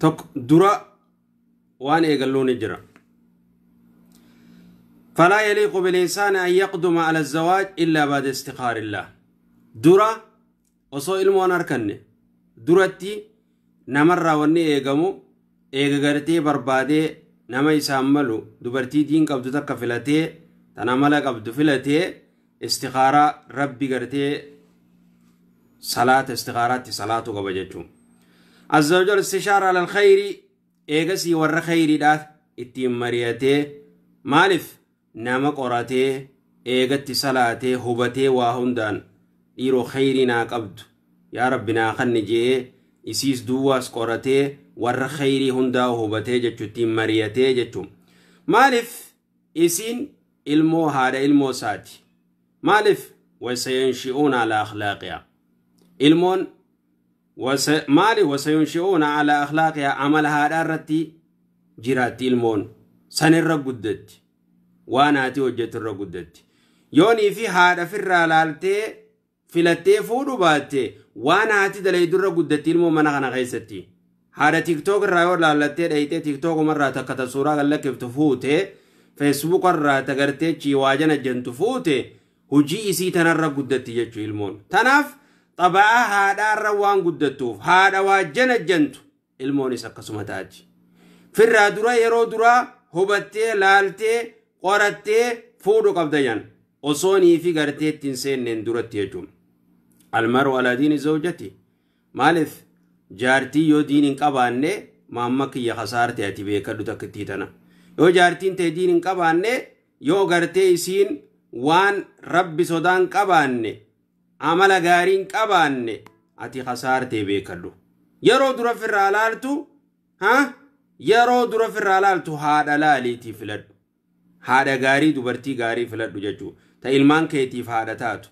تك درا وان يقلون جرا فلا يليق بالإنسان أن يقدم على الزواج إلا بعد استخار الله درا وصو علمون أركني درتي نمر وني إيقامو إيقارتي بربادي نما يساملو دبرتي دين قبضو تك فلاتي تناملا قبضو فلاتي استخارة ربي قرتي صلاة استخارات صلاة قبجتهم الزوج الاستشارة على الخير إيقاسي ور خيري داث اتيم مرياتي مالف نما قراتي إيقاتي صلاتي هبتي واهندان إيرو خيرنا قبض يا ربنا خنجي إسيس دواس قراتي ور خيري هندا هبتي جتو اتيم مرياتي جتو مالف إسين علمو هذا علمو ساتي مالف وسينشئون على أخلاقها علمون مالي وسينشئون على أخلاقها عمل هذا الرتي جرات علمون سنر قدت وانا توجت الرقدت يوني في هذا في الرالالتي فلتي فودو باتي وانا هاتي دلي در قدت علمو منغنا غيستي هذا تيك توك الرايور لالتي دايتي تيك توك مرة تكتا صورة قال كيف تفوتي فيسبوك الرا تغرتي چي واجنا جنتفوتي هجي إسي تنر قدت يجو علمون تناف طبعا هذا الروان قدتوف هذا واجنا جنتو علمون يسكا سمتاج في الرادورة يرو درا هبتي لالتي قرتي فودو قبضيان أصوني في غرتي تنسين نندورت يجو المرء على دين زوجتي مالف جارتي يو دين قباني مامك يا خسارتي اتي بيكدو تكتيتنا يو جارتين تي دين قباني يو غرتي سين وان ربي صدان قباني عمل غارين قباني اتي خسارتي بيكدو يرو در في الرالالتو ها يرو در في الرالالتو هذا لاليتي فلد هذا غاري دبرتي غاري فلد ججو تا علمان كيتي هذا تاتو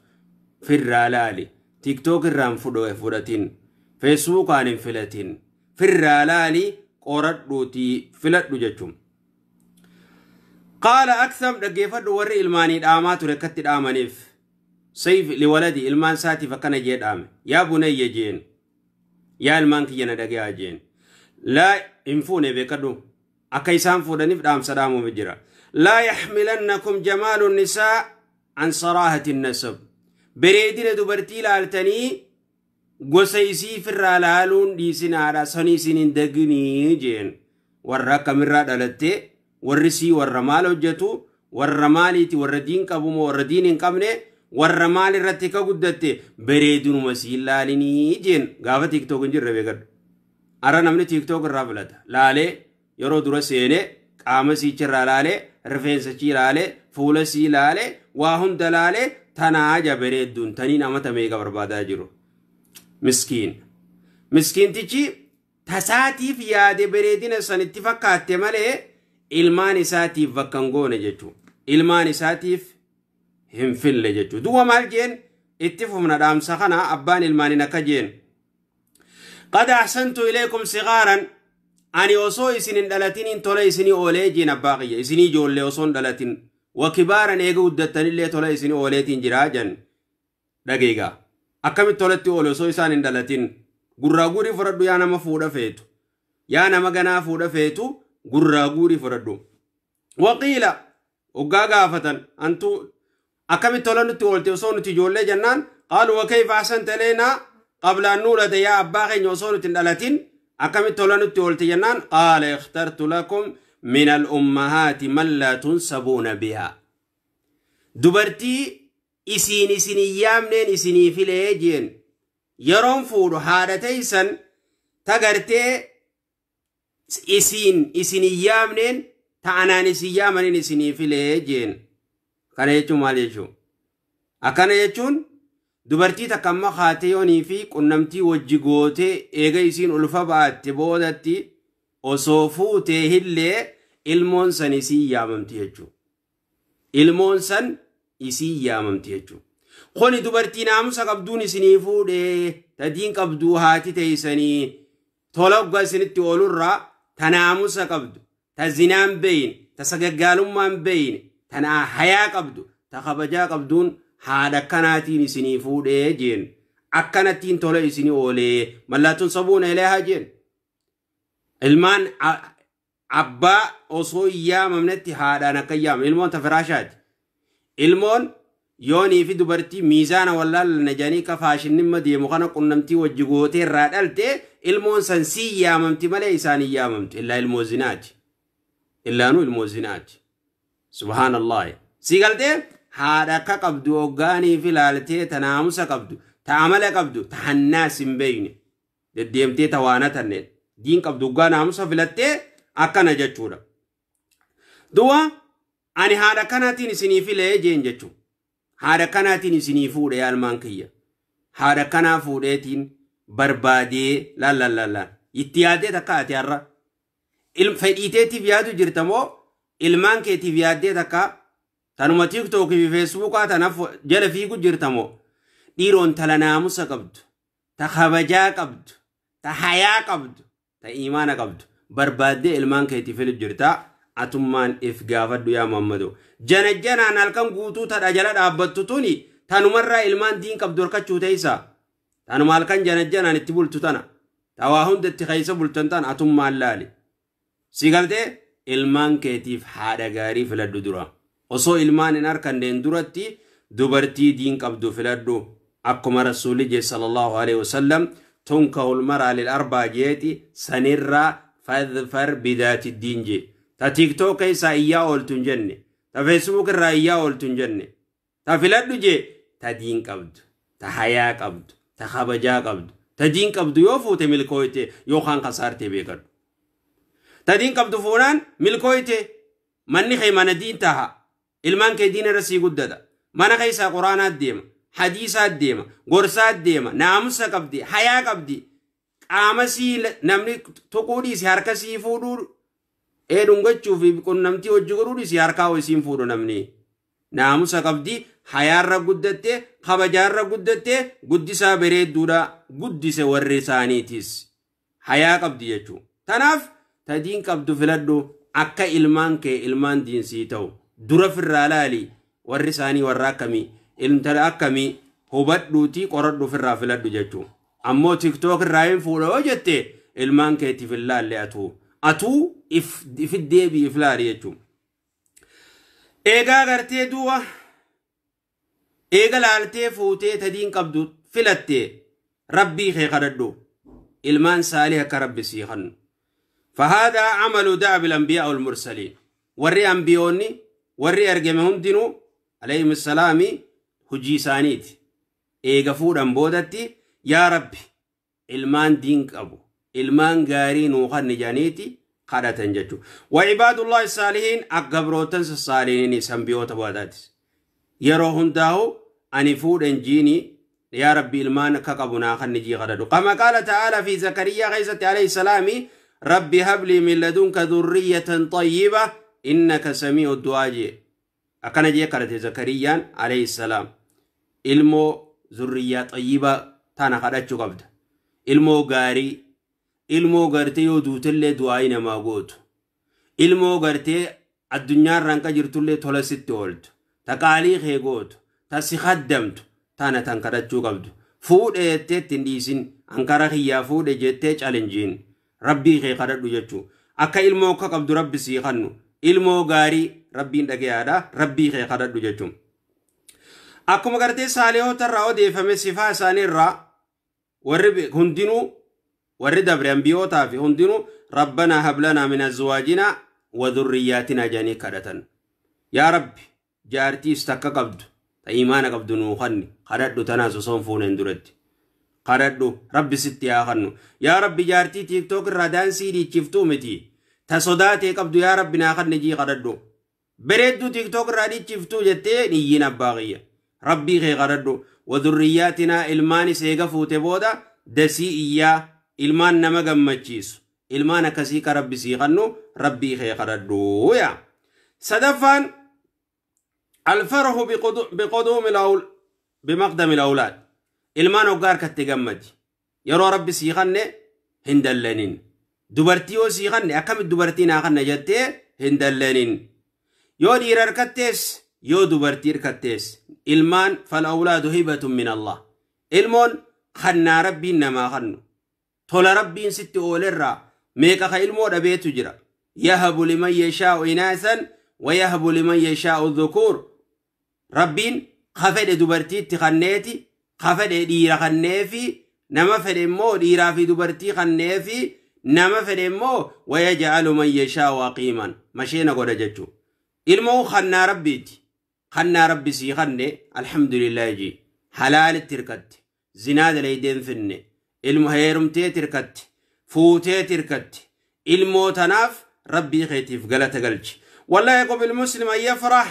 في الرالالي تيك توك الرام فودتين فيسبوك عن فلتين في الرالالي قرد روتي فلد ججو قال أكثم دقيفة وري إلماني دامات وركت دامانيف سيف لولدي إلمان ساتي فكان جيد آم يا بني يجين يا إلمان كينا دقيا جين لا انفوني بكدو أكيسان فودنيف دام سلامو مجرى لا يحملنكم جمال النساء عن صراحة النسب بريدين دبرتي لالتني قسيسي في الرالالون دي سنارا سني سنين دقني جين ورقا مرا دالتي ورسي ورمال وجتو ورماليتي وردين كابوم وردين كابني ورمال رتكا قدتي بريدون مسيلاليني جين غافة تيك توك نجر ربيقر أرى نمني تيك توك الرابلت لالي يرو درسيني قامسي چر لالي رفنسي لالي فولسي لالي واهم دلالي تناجا بريدون تنين أمتا ميقا بربادا جرو مسكين تيجي تساتي في ياد بريدين سنتفكات مالي ilmaan isaatiif bakkan goone jechu ilmaan isaatiif hin fille jechu duwa maal jeen itti fufna dhaamsa kana abbaan ilmaanin akka jeen qad ahsantu ilaykum sigaaran ani osoo isinin dhalatin tola isini oolee jeen abbaa qiyya isini ijoollee osoo dhalatin wa kibaaran eega guddattanillee tola isini ooleetiin jiraa jan dhageegaa akkamit tolatti oole osoo isaan hin dhalatin gurraa guurii fudhadhu yaa nama fuudha feetu yaa nama ganaa fuudha feetu gurraaguri fudhadhu waqiila ogaaga afatan antu akami tolanutti oolte osoo nuti ijoollee jannaan qaalu wa kayfa ahsanta ilayna qabla an nuulada yaa abbaa keenya osoo nuti hin dhalatin akami tolanutti oolte jannaan qaala ikhtartu lakum min al-ummahaati man laa tunsabuuna bihaa dubartii isin yaamneen isinii filee jeen yeroon fuudhu haadha teeysan tagartee isin yaamneen ta'anaan isin yaamanin isinii filee jeen kana jechuun maal jechuun akkana jechuun dubartii takka amma haatee yoonii fi qunnamtii wajji gootee eega isin ulfa baatte boodatti osoo fuutee hillee ilmoon san isin yaamamti jechuun ilmoon san isin yaamamti jechuun kuni dubartii naamusa qabduun isinii fuudhee tadiin qabduu haati teeysanii tola ugga isinitti oolurraa تناموس قبض تزنان بين تسجعلهم من بين تنا حياة قبض تخبجا قبضون هذا كناتين سني فود جين أكناتين تولا سني أولي ملا تنصبون إليها جين ilmaan abbaa osoo yaamamnetti haadhaan akka yaamne ilmoon ta firaashaati ilmoon yoonii fi dubartii miizaana wallaalana janii ka faashinnimma deemu kana qunnamtii wajji gootee irraa dhalte ilmoon san sii yaamamti malee isaanii yaamamti illaa ilmoo zinaati illaanuu ilmoo zinaati subhaanallah sii galtee haadha akka qabdu oggaanii fi laaltee ta naamusa qabdu ta amala qabdu ta hannaas hin beeyne deddeemtee ta waana tanneen diin qabdu oggaa naamusa filattee akkana jechuudha du'a ani haadha kanaatiin isinii filee jeen jechuu haadha kanaatiin isinii fuudhe yaalmaan kiyya haadha kanaa fuudheetiin barbaadee laallalala itti yaadee takka ati har'a fedhiiteetiif yaadu jirta moo ilmaan keetiif yaaddee takka tanuma tiiktookii fi feesbuukaa tanaaf jala fiigu jirta moo dhiiroon tala naamusa qabdu ta kabajaa qabdu ta hayaa qabdu ta iimaana qabdu barbaadee ilmaan keetiif filip jirta atummaan if gaafadhu yaa Muhammadu janajjanaan halkan guutuu tadha jala dhaabbattu tuni tanumarraa ilmaan diin qabdu harkachuu teeysa tanuma halkan janajjanaan itti bultu tana tawaa hunda itti keeysa bultan tan atummaan laali si galtee ilmaan keetiif haadha gaarii filadhu dura osoo ilmaan hin harkanneen duratti dubartii diin qabdu filadhu akkuma rasuulli jee sallallahu alaihi wasallam tunkahul maraa lil arbaa jeeti sanirraa fadfar bidaati diin jee ta TikTok isa iyyaa ooltun jenne ta Facebook irraa iyyaa ooltun jenne ta filadhu je ta diin qabdu ta hayaa qabdu ta kabajaa qabdu ta diin qabdu yoo fuute milkooyte yookaan kasaarte beekadhu ta diin qabdu fuunaan milkooyte manni kee mana diin taha ilmaan kee diin irra sii guddata mana keessaa quraanaat deema hadiisaat deema gorsaat deema naamusa qabdi hayaa qabdi qaama sii namni tuquu dhiisi harka sii fuudhuu edungachuu fi qunnamtii hojii godhuu dhiisi harkaa isiin fuudhu namni naamusa qabdi hayaarra guddatte kabajaarra guddatte guddisaa bareedduudha guddise warri isaaniitis hayaa qabdi jechuu tanaaf ta diin qabdu filadhu akka ilmaan kee ilmaan diinsii ta'u dura firraa laali warri isaanii warra akkamii ilmtala akkamii hubadhuutii qoradhu firraa filadhu jechuu ammoo TikTok irraa hin fuudha yoo jette ilmaan keetiif hin laalle atuu if deebii if laali jechuu eegaa gartee du'a eega laaltee fuutee ta diin qabdu filattee rabbii kee kadhadhu ilmaan saalih akka rabbi sii kennu فهذا عمل دعب الأنبياء والمرسلين وري أنبيوني وري أرجمهم دينو عليهم السلام هجي سانيت إيجافور أنبودتي يا ربي ilmaan diin qabu ilmaan gaarii nuuqan nijaaniiti kadhatan jechuudha wacibaadullah saalihiin aggabroottan saalihiin sanbiyoota baadaatis yeroo hundaahu ani fuudhan jiini yaa rabbi ilmaan akka qabu naakan nijii kadhadhu kama qaala ta'ala fi zakariyaa keessatti alayhi salaami rabbi habli min ladunka dhurriyatan tayyiba innaka samii'u du'aa jee akkana jee kadhate zakariyaan alayhi salaam ilmoo zurriyaa tayyiba tana kadhachuu qabda ilmoo gaarii ilmoo gartee yoo duutellee du'aayi namaa gootu ilmoo gartee addunyaa ranka jirtullee tola sitti ooltu ta qaalii kee gootu ta si khaddamtu tana tan kadhachuu qabdu fuudhe jettee ittiin dhiisin ankara kiyyaa fuudhe jettee chalenjiin rabbii kee kadhadhu jechuu akka ilmoo akka qabdu rabbi sii kennu ilmoo gaarii rabbiin dhagayaadha rabbii kee kadhadhu jechuu akkuma gartee saalihoota irraa odeeffame sifaa isaanii irraa warri hundinuu warri dabre anbiyootaa fi hundinuu rabbana hab lana min azwaajina wa dhurriyaatina janii kadhatan yaa rabbi jaartiis takka qabdu ta iimaana qabdu nuu kenni kadhadhu tanaas osoon fuunen duratti kadhadhu rabbi sitti haa kennu yaa rabbi jaartii TikTok irraa daansii dhiichiftuu miti ta sodaatee qabdu yaa rabbi naa kenni jii kadhadhu bereedduu TikTok irraa dhiichiftuu jettee niyyiin abbaa kiyya rabbii kee kadhadhu wa dhurriyaatina ilmaan seega fuute booda dasii iyyaa ilmaan nama gammachiisu ilmaan akkasii ka rabbi sii kennu rabbii kee kadhadhu yaa sadaffaan الفرح بمقدم الأولاد ilmaan hoggaar katte gammadi yeroo rabbi sii kenne hin dallanin dubartii yoo sii kenne akkamit dubartii naa kenne jettee hin dallanin yoo dhiira harkattees yoo dubartii harkattees ilmaan falawlaadu hibatun min Allah ilmoon kannaa rabbiin namaa kennu tola rabbiin sitti oolerraa ميكا خيلمو دبيتو جرا يهب لمن يشاء إناثا ويهب لمن يشاء الذكور ربين خفد دبرتي تخنيتي خفد ديرا خنيفي نما فدمو ديرا في دبرتي خنيفي نما فدمو ويجعل من يشاء وقيما مشينا قد جتو المو خنا ربيتي خنا ربي سي خني الحمد لله جي حلال تركت زناد ليدين فني المهيرمتي تركت فوتي تركت الموتناف ربي خيتيف غلط قلج والله يقول المسلم أن يفرح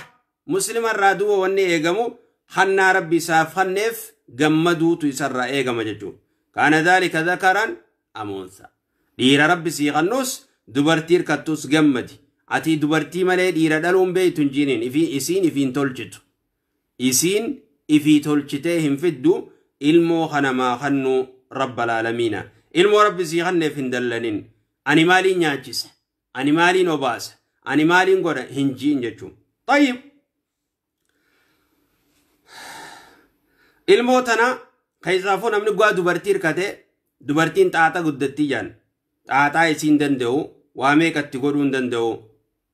مسلم الرادو واني ايغمو خنا ربي ساف خنف غمدو تيسر ايغم ججو كان ذلك ذكرا أمونثى دير ربي سي خنوس دبرتير كتوس غمدي اتي دبرتي مالي دير دالون بيتون جينين اسين افين تولجتو اسين افي تولجتهم فدو المو خنما خنو رب العالمين المو ربي سي خنف هندلنين أني مالي نياجس أني مالي نوباس أني مالي نقول هنجين جتشو طيب الموتنا كيسافون من قوا دبرتير كده دبرتين تاتا قدتي جان تاتا يسين دندو وامي كتقولون دندو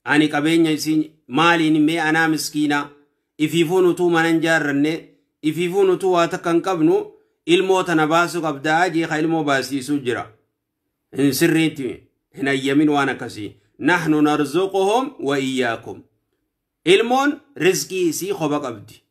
أني كبين يسين مالي نمي أنا مسكينة إفيفونو تو مننجار رنة إفيفونو تو واتكن كبنو الموتنا باسو قبدا جي خيلمو باسي سجرا إن سريتي هنا يمين وانا كسي نحن نرزقهم وإياكم المون رزقي سي خبق أبدي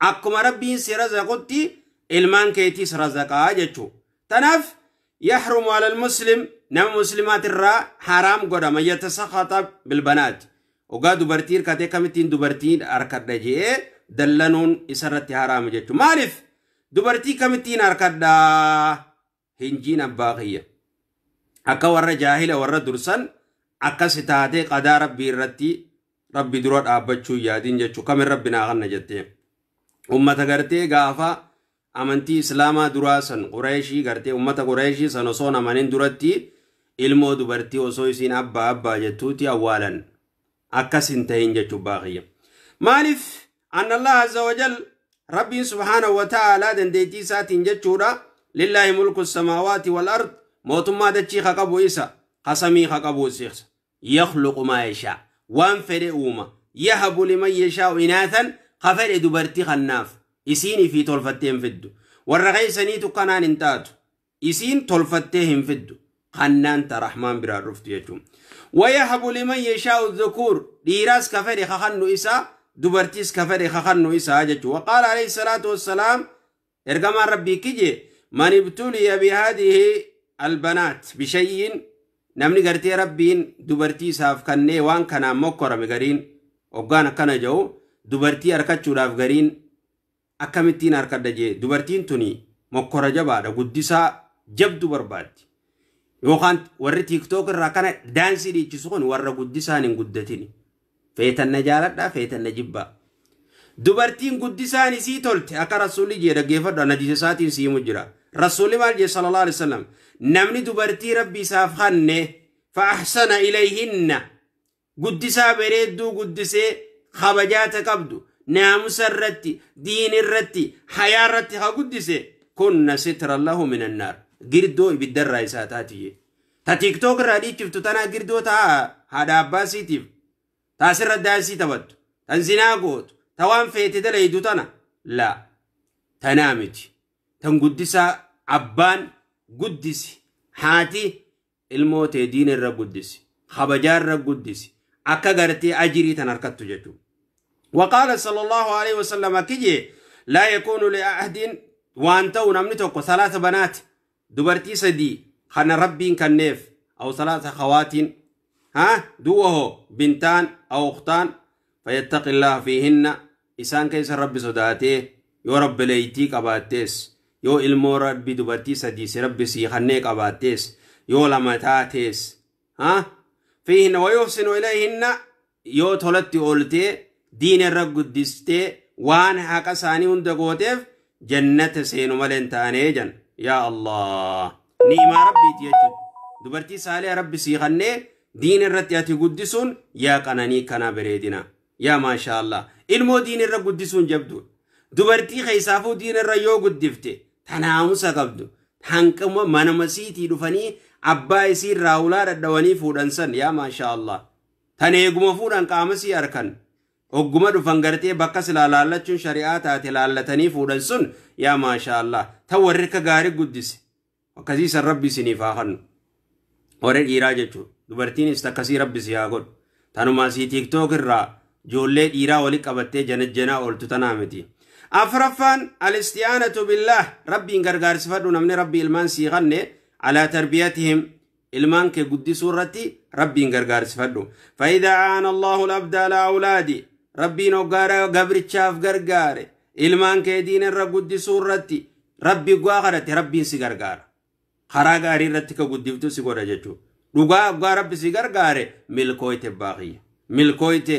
أكما ربي سي رزقتي المان كيتي سرزقا جتشو تنف يحرم على المسلم نم مسلمات الرا حرام قدام يتسخط بالبنات وقا دبرتير كاتي كمتين دبرتين أركاد دجي دلنون إسرتي حرام جتشو معرف دبرتي كمتين أركاد هنجين أباقية akka warra jaahila warra dursan akka sitaate qadaa rabbii irratti rabbi dura dhaabbachuu yaadin jechuu kamin rabbinaa kanna jettee ummata gartee gaafa amantii islaamaa duraa san qureeshii gartee ummata qureeshii san osoo namanin duratti ilmoo dubartii osoo isiin abbaa jettuuti awwaalan akkas hin ta'in jechuu baaqiyya maaliif anna allah azza wajal rabbiin subhaanahu wa ta'aalaa dandeettii isaatiin jechuudha lillaahi mulku samaawaati wal ard موتما دچي خقبو إسا قسمي خقبو سيخس يخلق ما يشاء وانفر أوما يهب لمن يشاء إناثا خفر دبرتي خناف إسيني في طلفتهم فدو والرغي سنيتو قنان انتاتو إسين طلفتهم فدو خنان ترحمن برا رفت يجوم ويهب لمن يشاء الذكور ديراس كفر خخنو إسا دبرتيس كفر خخنو إسا جتو وقال عليه الصلاة والسلام ارقما ربي كجي من ابتلي بهذه البنات بشيء نمني قرتي ربين دبرتي ساف كنّي وان كان مكورا مغارين وقانا كان جو دبرتي أركتشو لاف غارين أكامتين أركت دجي دبرتين توني مكورا جبادا قدسا جبدو برباد يوخان ورّي تيك توك الراكانا دانسي دي چسخون ورّا قدسا نين قدتيني فيتن نجالت دا فيتن نجبا دبرتين قدسا نسي تولت أكا رسولي جيدا قيفت نجيساتين سي مجرا رسول الله صلى الله عليه وسلم نمني دبرتي ربي سافخنه فأحسن إليهن قدسا بريدو قدسي خبجات قبدو ناموس الرتي دين الرتي حياة الرتي قدسي كنا ستر الله من النار قردو بالدر رئيساتاتي تا تيك توك رادي شفتو تنا قردو تا هذا عباسي تيف تا سر الداسي تبدو تنزنا قوت توان فيتي دليدو تنا لا تنامتي تنقدسا عبان قدسي حاتي الموت دين الرب قدسي خبجار الرب قدسي أكا غرتي أجري تنركتو جتو وقال صلى الله عليه وسلم كجي لا يكون لأحد وانتو نمنتوكو 3 بنات دبرتي سدي خان ربين كنيف أو 3 خوات دوه بنتان أو أختان فيتقي الله فيهن إسان كيس رب صداته يو رب ليتيك أباتيس يو ilmoo rabbi dubartii sadii si rabbi sii khannee qabaattees yoo lama taatees فيهن ويحسن إليهن يو تولتي أولتي دين الرب قدستي وان حقا ساني هندقوتيف جنة سينو ملين تانيجن يا الله نيما ربي تيجن دبرتي سالي ربي سي خنّي دين الرب ياتي قدسون يا قناني كنا بريدنا يا ما شاء الله ilmo دين الرب قدسون جبدون دبرتي خيسافو دين الرب يو قدفتي تناموسا قبدو حنكم منمسيتي دفني abbaa isii irraa ulaa dhadhawanii fuudhan san yaa maashaa Allah tan eeguma fuudhan qaama sii arkan ogguma dhufan gartee bakka silaa laallachuun shari'aa taate laallatanii fuudhan sun yaa maashaa Allah tan warri akka gaarii guddise akkasii san rabbi isiniif haa kennu warri dhiiraa jechuudha dubartiinis akkasii rabbi si haa godhu tanumaa sii tiktook irraa ijoollee dhiiraa wali qabattee janajjanaa ooltu tanaa miti afraffaan alisti'aanatu billah rabbiin gargaarsifadhu namni rabbi ilmaan sii kenne alaa tarbiyatihim ilmaan kee guddisuu irratti rabbiin gargaarsifadhu faayidaa aana allahu labda alaa awlaadi rabbiin hoggaara gabrichaaf gargaare ilmaan kee diin irra guddisuu irratti rabbi gu'aa kadhate rabbiin si gargaara karaa gaarii irratti ka guddiftu si godha jechuudha dhugaa hoggaa rabbi si gargaare milkooyte baaqiyya milkooyte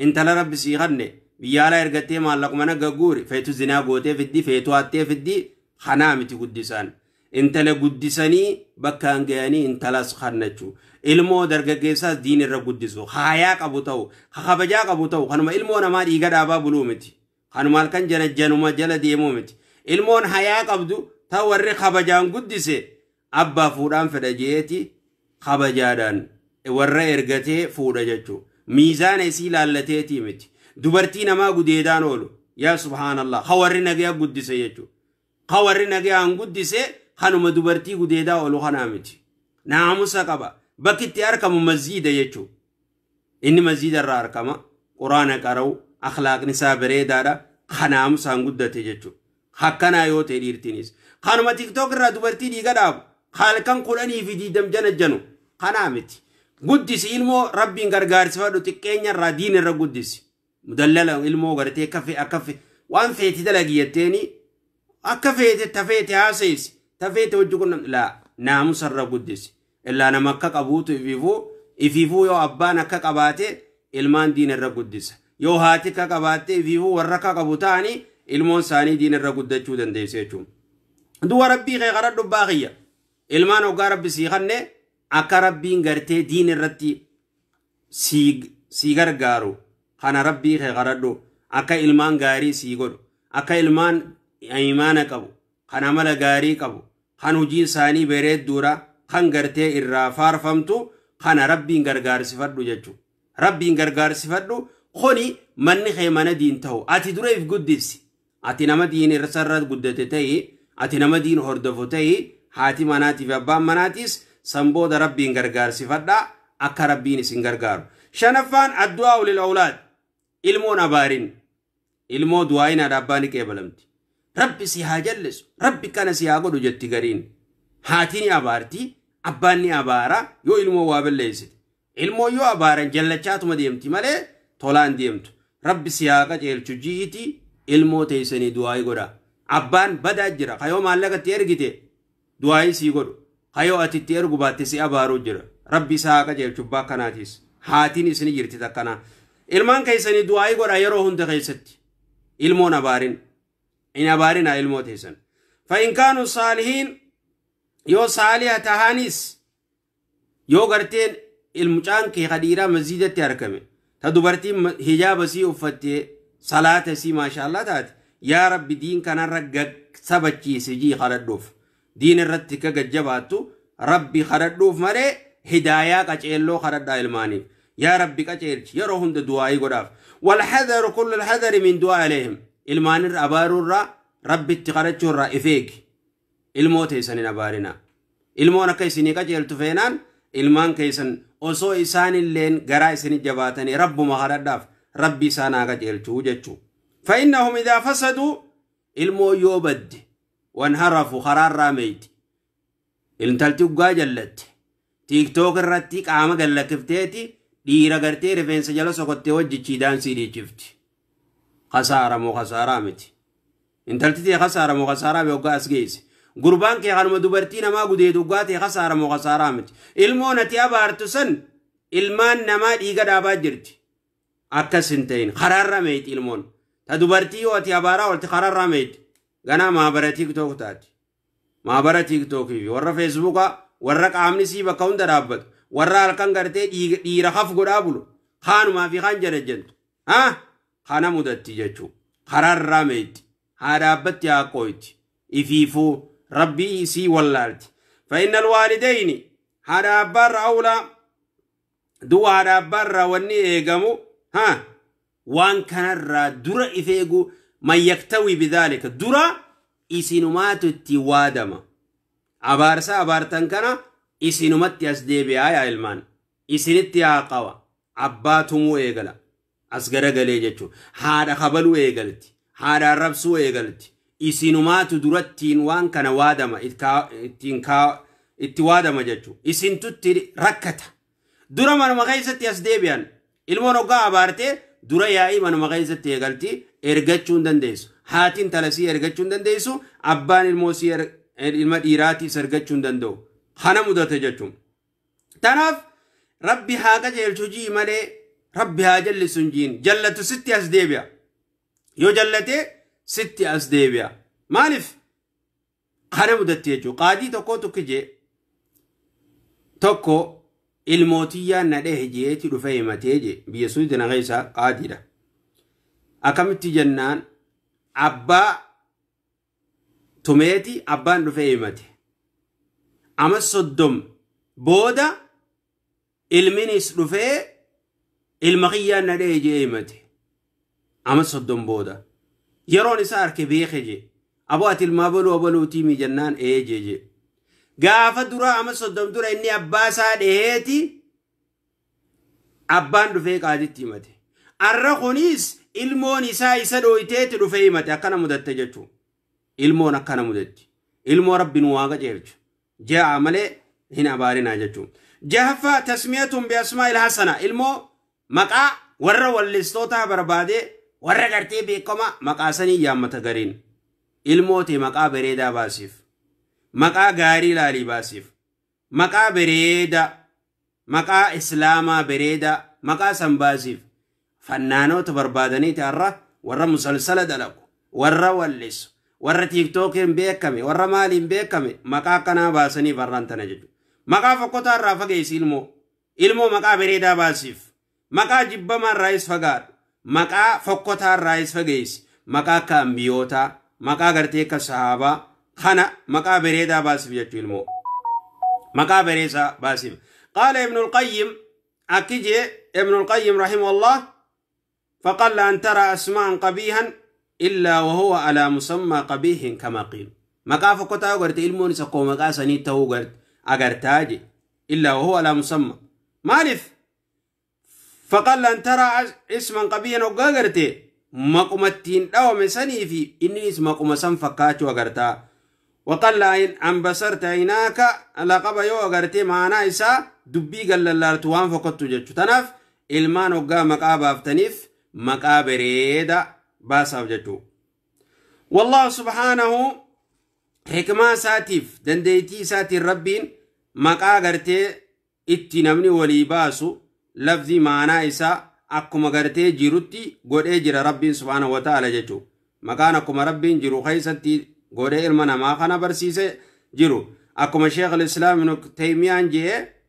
intala rabbi si kenne biyyaala ergattee maallaqumana gagguuri feetu zinaa gootee fiddi feetu hattee fiddi kanaa miti guddisaan intala guddisanii bakkaan ga'anii intalas kannachu ilmoo dargaggeessaas diin irra guddisu haayaa qabu ta'u kabajaa qabu ta'u kanuma ilmoo namaa dhiiga dhaabaa buluu miti kanuma halkan janajjanuma jala deemuu miti ilmoon hayaa qabdu ta'u warri kabajaan guddise abbaa fuudhaan fedha jeeti kabajaadhaan warra ergatee fuudha jechuu miizaana isii laallateetii miti dubartii namaa gudeedaan oolu yaa subhaanallah hawarri nagaya guddise jechuu hawarri nagayaan guddise kanuma dubartii gudeedaa oolu kanaa miti naamusa qaba bakkitti arkamu masjiida jechuu inni masjiida irraa arkama quraana qara'u akhlaaqni isaa bareedaadha kanaamusaan guddate jechuu hakkanaa yoo ta'e dhiirtiinis kanuma tiktook irraa dubartii dhiiga dhaabu halkan 10 fi 20 janajjanu kanaa miti guddisi ilmoo rabbiin gargaarsifadhu xiqqeenya irraa diin irra guddisi mudallala ilmoo gartee akka waan feeti dalagiyatteeni akka feete tafeete haaseesi tafeete hojii kun la naamusa irra guddisi illaa nama akka qabuutu ifiifuu yoo abbaan akka qabaate ilmaan diin irra guddisa yoo haati akka qabaatte ifiifuu warra akka qabu ta'anii ilmoon isaanii diin irra guddachuu dandeessu jechuudha du'a rabbii kee qaradhu baaqiyya ilmaan hoggaa rabbi sii kenne akka rabbiin gartee diin irratti sii gargaaru kana rabbii kee qaradhu akka ilmaan gaarii sii godhu akka ilmaan imaana qabu kan amala gaarii qabu kan hojii isaanii bareedduudha kan gartee irraa faarfamtu kana rabbiin gargaarsifadhu jechuudha rabbiin gargaarsifadhu kuni manni kee mana diin ta'u ati dureef guddisi ati nama diin irra guddate ta'e ati nama diin hordofu ta'e haati manaatiif abbaan manaatis sanbooda rabbiin gargaarsifadha akka rabbiin isin gargaaru shanaffaan addu'aa ulil awlaad ilmoon abaarin ilmoo du'aayina abbaan qeebalamti rabbi si haa jallisu rabbi kana si haa godhu jetti gariin haati ni abaarti abbaan ni abaara yoo ilmoo waa balleessite ilmoo yoo abaaran jallachaatuma deemti malee tolaan deemtu rabbi si haa qajeelchu jiiti ilmoo teessanii du'aayi godha abbaan badaa jira kayoo maallaqatti ergite du'aayi sii godhu kayoo atitti ergu baatte si abaaruu jira rabbi si haa qajeelchu abbaa kanaatis haatiin isini jirti takkana ilmaan keessanii du'aayi godha yeroo hunda keessatti ilmoon abaarin in abaarina ilmoo teessan فإن كانوا صالحين يو صالحة تهانيس يو غرتين المجان كي خديرة مزيدة تركمه تدبرتين هجاب سي أفتي صلاة سي ما شاء الله تات يا رب دين كان رجع سبتشي سجي خردوف دين الرتك جباتو ربي خردوف مري هدايا كأجلو خرد الماني يا ربي كأجلش يروحون دعائي قراف والحذر كل الحذر من دعاء عليهم الماني أبارو را ربي تخرجوا را إفيك الموت يسن نبارنا المونا كيسني كجيل تفينان ilmaan keessan osoo isaan illeen garaa isin jabaatanii rabbuma haradhaaf rabbi isaan haa qajeelchuu jechuu fa'innahum idhaa fasaduu ilmoo yoo badde wan harafu karaarraa meeyti intalti uggaa jallatte tiiktook irratti qaama gallakifteeti dhiira gartee rifeensa jala sokottee wajjichii daansii dhiichifti khasaara moo khasaaraa miti intalti tee khasaara moo khasaaraa mee uggaa as geesse gurbaan kee kanuma dubartii namaa gudee duggaatee khasaara moo khasaaraa miti ilmoon ati abaartu san ilmaan namaa dhiiga dhaabaa jirti akkas hin ta'in karaarra meeti ilmoon ta dubartii yoo ati abaaraa olti karaarra meeti ganaa maabara tiiktook taati maabara tiiktookii warra feesbuukaa warra qaamni sii bakka hunda dhaabbatu warra halkan gartee dhiira haf godhaa bulu kaanumaa fi kaan jadajjantu kana mudatti jechuu karaarra meeti haa dhaabbatti haa qooyti ifiifuu ربي سي والالتي فإن الوالدين هذا بار أولى دو هذا بار وني إيجامو ها وان كان الرا إفيجو ما يكتوي بذلك درا إسينمات التوادم أبارسا أبارتن كنا إسينمات يسدي يا إلمان إسينتيا قوا عباتهم إيجلا أسجر جليجتو هذا خبلو إيجلتي هذا ربسو إيجلتي إسينمات درتين وان كان وادم اتوادم جتو إسينتو ركتا درا من مغيزة يسدي بيان المونوغا أبارتي درا ياي من مغيزة إيجلتي ergachuun dandeessu haatiin talasii ergachuun dandeessu abbaan ilmoosii ilma dhiiraatii ergachuun danda'u kana mudate jechuun tanaaf rabbi haa qajeelchu jii malee rabbi haa jallisu jiin jallatu sitti as deebi'a yoo jallate sitti as deebi'a maaliif kana mudate jechuun qaadii tokko jee tokko ilmootiyyaan nadhee jeeti dhufe himatee jee biyya suuti naga isaa qaadiidha أكملتي جنان أبا توميتي أبا نفعي متي أما الصدم بودا المينيس نفعي المغيان نريجي متي أما الصدم بودا يروني سار كبيخي أبوات المابلو أبلو تيمي جنان جي قافة درا أما الصدم درا إني أبا ساد إيتي أبا نفعي قادتي متي الرقونيس ilmoon isaa isa dhoyteeti dhufe himate akkana mudatte jechuun ilmoon akkana mudetti ilmoo rabbiin waaqa jeelchu ja'a malee hin abaarinaa jechuun jahaffaa tasmiyatuun bi'asmaa'il hasana ilmoo maqaa warra wallistoota barbaadee warra gartee beekama maqaa sanii yaammata gariin ilmooti maqaa bareedaa baasiif maqaa gaarii laalii baasiif maqaa bareeda maqaa islaamaa bareeda maqaa san baasiif فنانوت بربادني ترى ورا مسلسل دلقو ورا وليس ورا تيك توكين بيكمي ورا مالين بيكمي مكا كنا باسني فران تنجد مكا فكوتا رافقيس ilmo maqaa bareedaa baasiif maqaa jibbamaan raayis fagaadhu maqaa fokkotaan raayis fageessi maqaa akka ambiyootaa maqaa gartee akka sahaabaa kana maqaa bareedaa baasiif jechuu ilmoo maqaa bareesaa baasiif qaala ibnul qayyim akkije ibnul qayyim rahimahullah فقال أن ترى أسماء قبيحا إلا وهو على مسمى قبيح كما قيل مقا فقطا قرت إلمون سقو مقا سنيته قرت أقرتاجي إلا وهو على مسمى مالف فقال أن ترى اسما قبيحا وقرت مقمتين أو مسني في إني اسم مقم سنفكات وقرتا وقال إن أن بصرت عيناك لقب يو قرت معنا إسا دبي قال اللارتوان فقط جتو تنف إلمان وقا مقا بافتنف مقا بريدا باساف جتو والله سبحانه حكما ساتيف دنديتي ساتي الربين مقا غرتي اتنمني ولي باسو لفظي معنا إسا أكما غرتي جيروتي قد اجر ربين سبحانه وتعالى جتو مقا نكما ربين جيرو خيستي قد إلمنا ما خانا برسيسي جيرو أكما شيخ الإسلام ابن تيمية جيه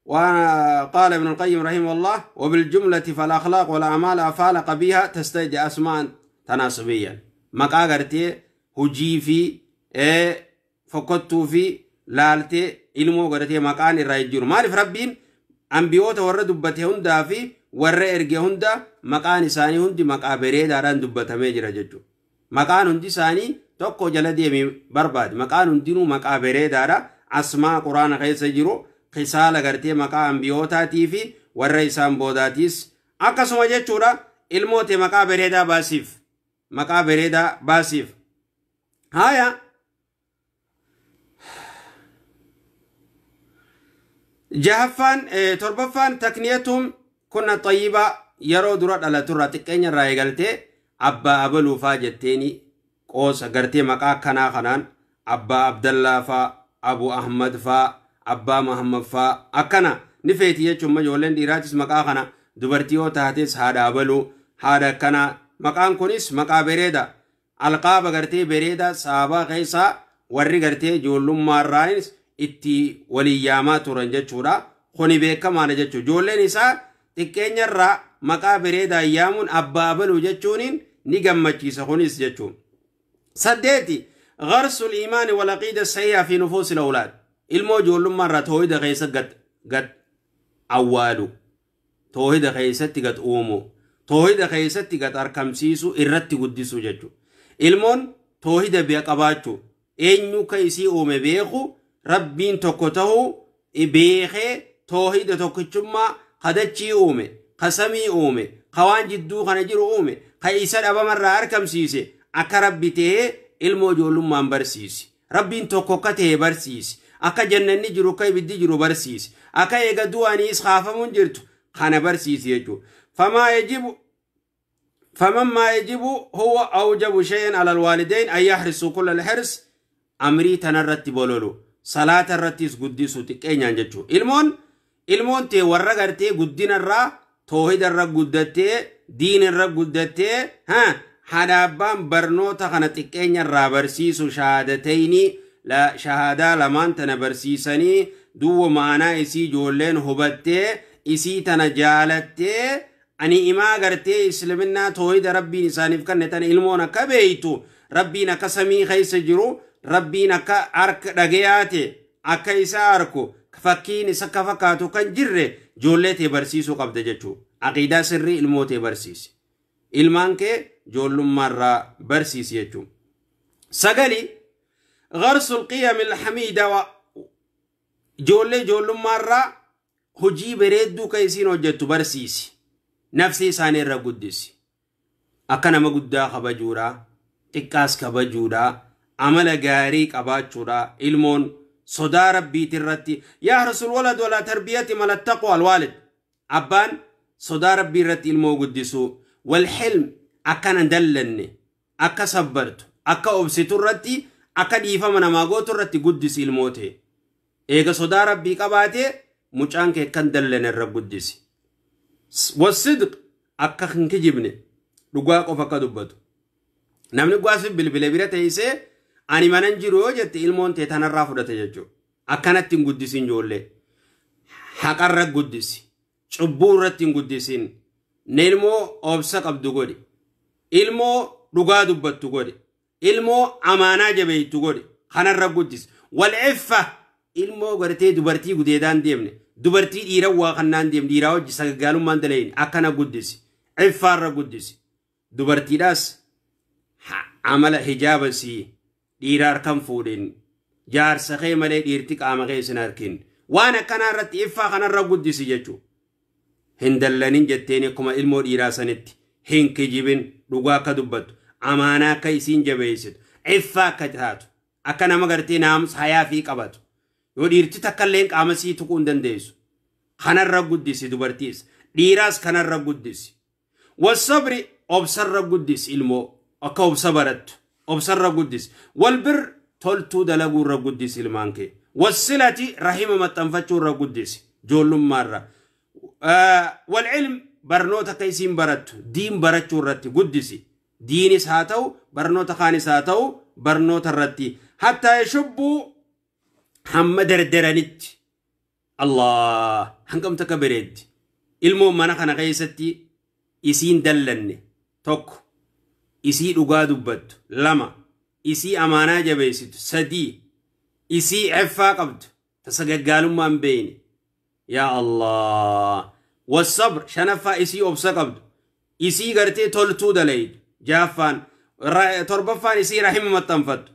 وقال ابن القيم رحمه الله وبالجملة فالأخلاق والأعمال أفعال قبيحة تستدعي أسماء تناسبيا مقا غرتي هجي في فقدتو في لالتي علمو غرتي مقان الرأيجور مالف ربين أنبيوت ورد دبته هندا في ورد إرقي هندا مقان ساني هندي مقا بريد أران دبته ميجر ججو مقان هندي ساني توقو جلدي برباد مقان هندينو مقا بريد أرى أسماء قرآن غيس جيرو خسالة غرتي مقا أنبيوتاتي في والرئيسان بوداتيس أكسو جيشورا الموت مقا بريدا باسيف مقا بريدا باسيف هايا جهفان تربفان تكنيتهم كنا طيبة يرو درات على ترى تكيني راي غلتي أبا أبلو فاجتيني قوس غرتي مقا كنا خنان أبا عبد الله فا أبو أحمد فا أبا محمد فا أكنا نفيتي يجوم مجولين ديراتيس مقا خنا دبرتيو تحتيس هذا أبلو هذا كنا مقام كونيس مقا بريدا القاب غرتي بريدا صحابة غيسا ورّي غرتي جولم ماراينس itti waliyyamaa turan jechuudha kuni beekamaadha jechuudha ijoolleen isaa xiqqeenya irraa maqaa bareedaa yaamuun abbaa abaluu jechuuniin ni gammachiisa kunis jechuun saddeeti gharsul iimaani wal aqiida sahiha fi nufuusil awlaad ilmoo ijoollummaarraa toohida keessa gad awwaalu toohida keessatti gad uumu toohida keessatti gad arkamsiisu irratti guddisu jechuudha. Ilmoon toohida bi'a qabaachuu eenyu ka isii uume beeku rabbiin tokko ta'uu beekee toohida tokkichummaa kadachii uume kasamii uume kawaan jidduu kana jiru uume ka isa dhabamarraa arkamsiise akka rabbi ta'ee ilmoo ijoollummaan barsiisi. Rabbiin tokko akka ta'e barsiisi. Akka jannanni jiru akka ibiddi jiru barsiisi. Akka eega du'aniis haafamuun jirtu kana barsiisi jechuudha. فمما يجب هو أوجب شيء على الوالدين أن يحرصوا كل الحرص أمري تنرت بولولو صلاة الرتيس قدسو تكين ينجتشو ilmoon tee warra gartee guddina irraa toohida irra guddattee diin irra guddattee hadaabbaan barnoota kana xiqqeenya irraa barsiisu shahaadatayni shahaadaa lamaan tana barsiisanii duwwa maanaa isii ijoolleen hubattee isii tana jaalattee ani imaa gartee islaminaa toohida rabbiin isaaniif kannetan ilmoon akka beeytu rabbiin akka samii keessa jiru rabbiin akka harka dhagayaate akka isaa arku fakkiin isa akka fakkaatu kan jirre ijoollee tee barsiisuu qabda jechuudha. Aqiidaa sirrii ilmoo tee barsiisi. Ilmaan kee ijoollummaarraa barsiisi jechuudha. Sagali gharsul qiyamil hamiida ijoollee ijoollummaarraa hojii bareedduu ka isiin hojjettu barsiisi. Nafsi isaanii irra guddisi. Akka nama guddaa kabajuudha, xiqqaas kabajuudha, amala gaarii qabaachuudha ilmoon صدار ربي ترتي يحرص الولد ولا تربية مال التقوى الوالد أبان صدار ربي رتي الموجودسو والحلم أكن دلني أكا صبرت أكا أبسط رتي أكا ديفا من ما قوت رتي قدس الموتي إيجا صدار ربي كباتي مجانك كان دلني الرب قدسي والصدق أكا خنك جبني لقواك وفكا دبتو نمني قواسف بالبلبيرة تيسي ani manan jiru jette ilmoon tee tanarraa fudhate jechuudha. Akkanatti hin guddisin ijoollee. Haqarra guddisi. Cubbuu irratti hin guddisin. Ilmoo obsa qabdu godhi. Ilmoo dhugaa dubbattu godhi. Ilmoo amaanaa jabeeytu godhi. Kanarra guddisi. Wal'iffa ilmoo gartee dubartii gudeedaan deemne. Dubartii dhiira waa kannaan deemne. Dhiiraa hojii sagagaalummaan dalayin akkana guddisi. Iffaarra guddisi. Dubartiidhaas amala hijaabasii. dhiiraa kan fuudhin jaarsa kee malee dhiirti qaama kee sin arkin waan akkana irratti iffaa kanarra guddisi jechuudha. Hin dallanin jetteen akkuma ilmoo dhiiraa sanitti hin kijibin dhugaa akka dubbattu amaanaa akka isiin jabeessitu iffaa akka taatu akka nama gartee naamus hayaa fi qabatu yoo dhiirti takka illee qaama sii tuquu hin dandeessu kanarra guddisi dubartiis dhiiraas kanarra guddisi. Wasabri obsarra guddisi ilmoo akka obsa barattu. obsarra guddis walbir toltuu dalaguu irra guddis ilmaan kee wasilati rahima maxxanfachuu irra guddis ijoollummaarra walilm barnoota akka isiin barattu diin barachuu irratti guddisi diinis haa ta'u barnoota kaanis haa ta'u barnoota irratti hattaa yashubbuu hamma derderanitti Allah hangam takka bareeddi ilmoo mana kana keessatti isiin dallanne tokko isii dhugaa dubbattu lama isii amaanaa jabeessitu sadii isii iffaa qabdu tasagaggaalummaan beeyne yaa Allah wasabr shanaffaa isii obsa qabdu isii gartee toltuu dalaydu jaaffaan torbaffaan isii rahima maxxanfattu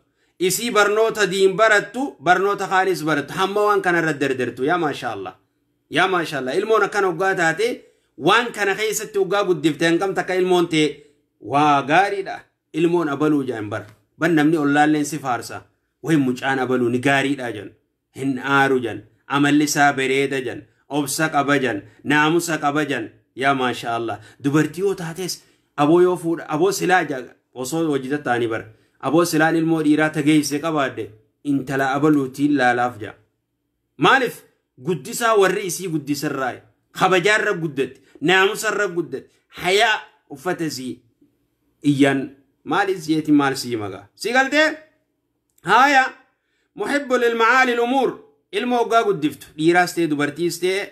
isii barnoota diin barattu barnoota kaanis barattu hamma waan kanarra derdertu yaa maashaallah ilmoon akkana hoggaa taate waan kana keessatti hoggaa guddifte hangam takka ilmoon tee waa gaariidha ilmoon abaluu jaan bar ban namni ollaalleen si faarsa way mucaan abaluu ni gaariidha jan hin aaru jan amalli isaa bareeda jan obsa qaba jan naamusa qaba jan yaa maashaallah dubartii yoo taates aboo yoo fuudha aboo silaa osoo hojjeta taanii bar aboo silaan ilmoo dhiiraa tageesse qabaadde intala abaluutiin laalaaf jaa maaliif guddisaa warri isii guddisarraa kabajaarra guddatti naamusarra guddatti hayaa uffatasii إيان مالس يتي مالسي مغا سيقلتي هايا محب للمعالي الأمور الموقع قد دفتو ديراستي دبرتيستي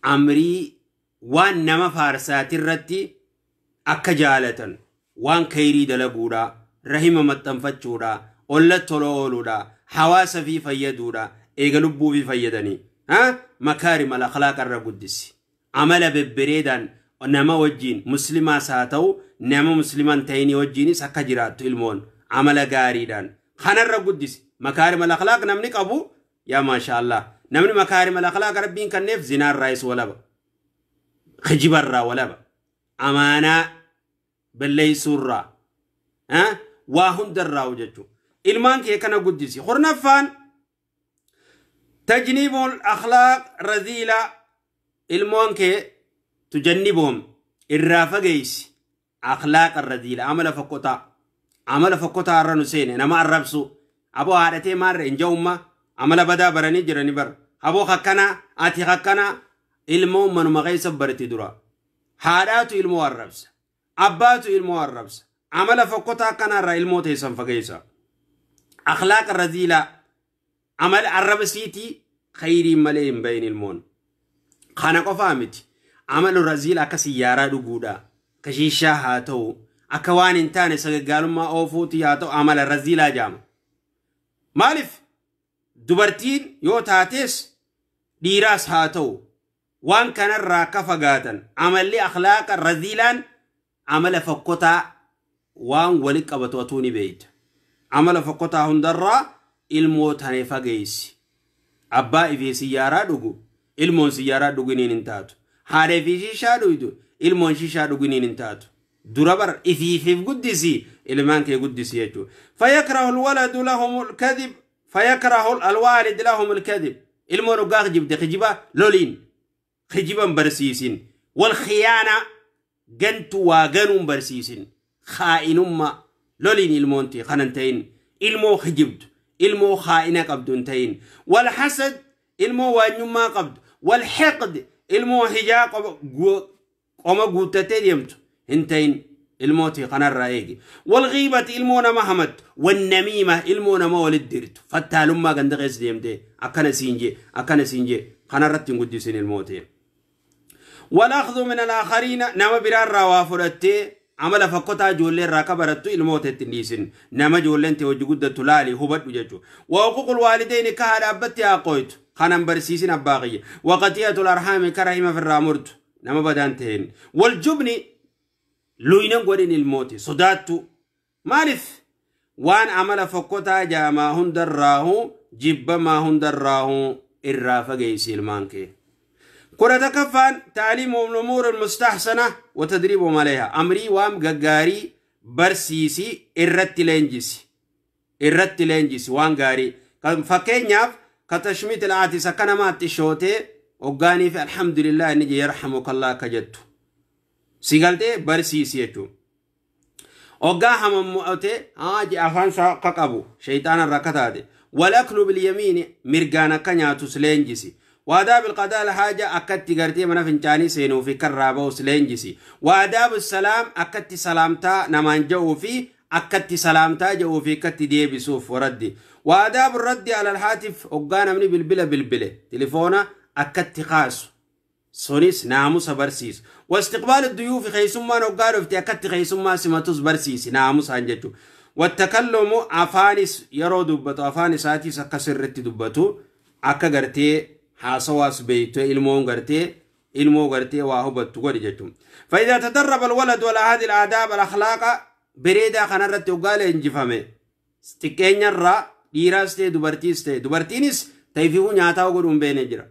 عمري وان نما فارسات الرتي أكا جالة وان كيري دلقودا رحمة متنفتشودا أولا تلوولودا حواس في فيدودا إيجلبو في فيدني مكارم الأخلاق الرقدس عمل ببريدان نما وجين مسلما ساتو نما مسلمان تيني وجيني سكجرات المون عمل غاريدان خان الرقدس مكارم الأخلاق نمنك أبو يا ما شاء الله نمني مكارم الأخلاق ربين كنف زنا الرئيس ولا با خجب الرا ولا با أمانة باللي سورة واهن درا وجتو ilmaan kee kana guddisi hornaffaan tajniibul akhlaaq radhiila ilmoon kee tujannibuhum irraa fageysi akhlaaq radhiila amala fakkotaa arra nu seene nama arrabsu aboo haadhatee maarre injawumma amala badaa baranii jirani bar aboo hakkana ati hakkana ilmoon manuma keessa barti dura haadhaatu ilmoo arrabsa abbaatu ilmoo arrabsa amala fakkotaa kanarra ilmoo teessan fageysa أخلاق الرذيلة عمل الربسيتي خيري ملئ بين المون خانا قفامتي عمل الرذيلة كسيارة دقودا كشيشة هاتو أكوان انتاني سقالوا ما أوفوتي هاتو عمل الرذيلة جام مالف دبرتين يو تاتيس ديراس هاتو وان كان الراكفة قاتا عمل لي أخلاق الرذيلة عمل فقطة وان ولك أبطوتوني بيت عمل فقطع هندرة الموت هنفا جيس أبا في سيارة دوغو المون سيارة دوغنين انتاتو هاري في شيشة دوغو المون شيشة دوغنين انتاتو دربر في قدسي المان كي قدسي يجو فيكره الولد لهم الكذب فيكره الوالد لهم الكذب المون قاق جبد خجبا لولين خجبا برسيسين والخيانة جنت واغنون برسيسين خائن ما لولين المونتي خننتين المو خجبد المو خائنة قبدونتين والحسد المو وانيما قبد والحقد المو هجاق وما قوتتين يمتو انتين الموتي قنر رأيكي والغيبة المو نمهمت والنميمة المو نمولد ديرتو فتالما قندغيس ديمتي أكنا سينجي قنرتين قدسين الموتي والأخذ من الآخرين نما برار روافرتي عمل فقطع جولين راكبرتو الموت التنيسن نما جولين توجود تلالي هبط وجهو وحقوق الوالدين كهذا أبتي أقويت خنم برسيسين أباغي وقطيعة الأرحام كرهيمة في الرامورت نما بدانتين والجبن لوينن قرين الموت صداتو مالف وان عمل فقطع جاما هندراهو جب ما هندراهو الرافقي سيلمانكي كرة كفان تعليمهم الأمور المستحسنة وتدريبهم عليها أمري وام غاري برسيسي إرت لينجيسي وان غاري فكين ياف كتشميت العاتسة كنمات تشوتي وقاني في الحمد لله نجي يرحمك الله كجدو سيقالتي برسيسي يتو وقاها من مؤتي آجي أفانسا قاقبو شيطان الركتاتي والأكل باليمين مرقانا كنياتو سلينجيسي وآداب القضاء الحاجة أكدت قرتي من فنجاني سينو في كرابة وسلينجسي وآداب السلام أكدت سلامتا نمان جو في أكدت سلامتا جو في كدت دي بسوف وردي وآداب الرد على الهاتف أقانا مني بالبلة تليفونا أكدت خاص سونيس ناموس برسيس واستقبال الضيوف خيسما نقالوا في أكدت خيسما سمتوس برسيس ناموس هنجتو والتكلم أفانس يرو دبتو أفانس آتي سكسر رتي دبتو أكا قرتي حاسواس بيتو علمو غرتي واهبت غرجتم فإذا تدرب الولد ولا هذه الآداب الأخلاق بريدا خنرت وقال انجفمه استكين الرا ديراستي دوبرتينس تيفيو نياتا وغدون بينجرا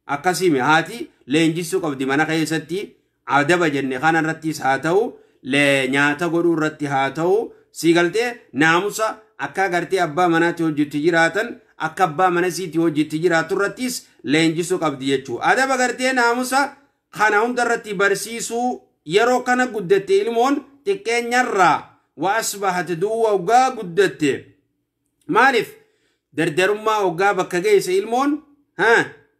أكاسيمي هاتي لينجسو قبدي منا خيستي عدب جنة خنرتيس هاتو لنياتا غدون رتي هاتو سيغلتي ناموسا أكا غرتي أبا مناتي وجدتي جراتن أكبا منسيتي وجدتي جراتو رتيس لينجسو قبدي يجو أدب غرتي ناموسا خانا هندرتي برسيسو يرو كان قدتي المون تكين يرى وأصبحت دوا وقا قدتي مالف دردرما وقا بكاقيس المون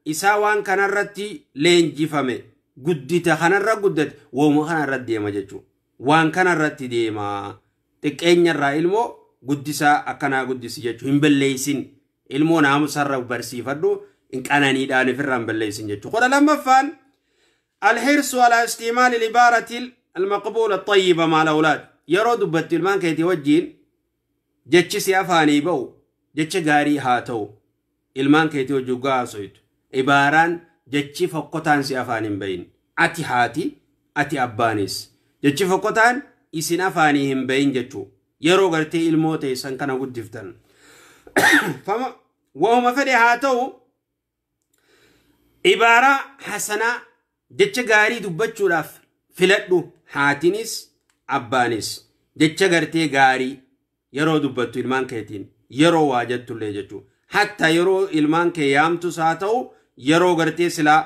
إساوان كان رتي لينجي فمي قدتا خان الرا قدت وما خان الرا ديما جتشو وان كان الرتي ديما تكين يرى المو قدسا أكنا قدس جتشو هم بالليسين المو ناموسا رو برسي فردو إن كان نيدان فران بالليسين جتشو قد لما فان الحرص على استعمال العبارة المقبولة الطيبة مع الأولاد يرود بتلمان كي توجين جتش سيافاني بو جتش غاري هاتو ilmaan keetii hojjuggaa haasoytu ibaaraan jechi fokkotaan si afaan hin bayin ati haati ati abbaanis jechi fokkotaan isin afaanii hin bayin jechuu yeroo gartee ilmoo teessan kana guddiftan fama wahuma fedhe haa ta'u ibaaraa hasanaa jecha gaarii dubbachuudhaaf filadhu haatinis abbaanis jecha gartee gaarii yeroo dubbattu ilmaan keetiin yeroo waa jettullee jechuu hatta yeroo ilmaan kee yaamtus haa ta'u yeroo gartee silaa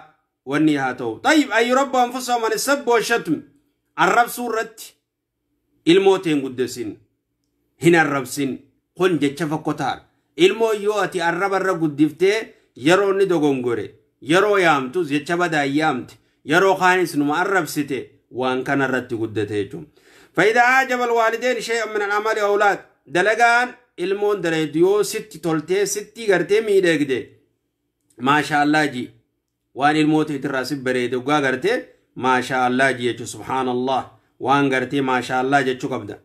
wanni haa ta'u tayyib ay rabbu anfusahum an sabbu washatm arrabsuu irratti ilmooteen guddesin hin arrabsin kun jecha fokkotaa ilmoo yoo ati arrabarra guddiftee yeroo inni dogongore yeroo yaamtus jecha badaa yaamte yeroo kaanis numa arrabsite waan kana irratti guddate jechuun فإذا أعجب الوالدين شيئا من الأعمال أولاد دلقان ilmoon dareedu yoo sitti toltee sitti gartee miidhagde maasha Allah ji waan ilmoota itirraa si bareede ugaa gartee maasha Allah ji jechu subhanallah waan gartee maasha Allah jechu qabda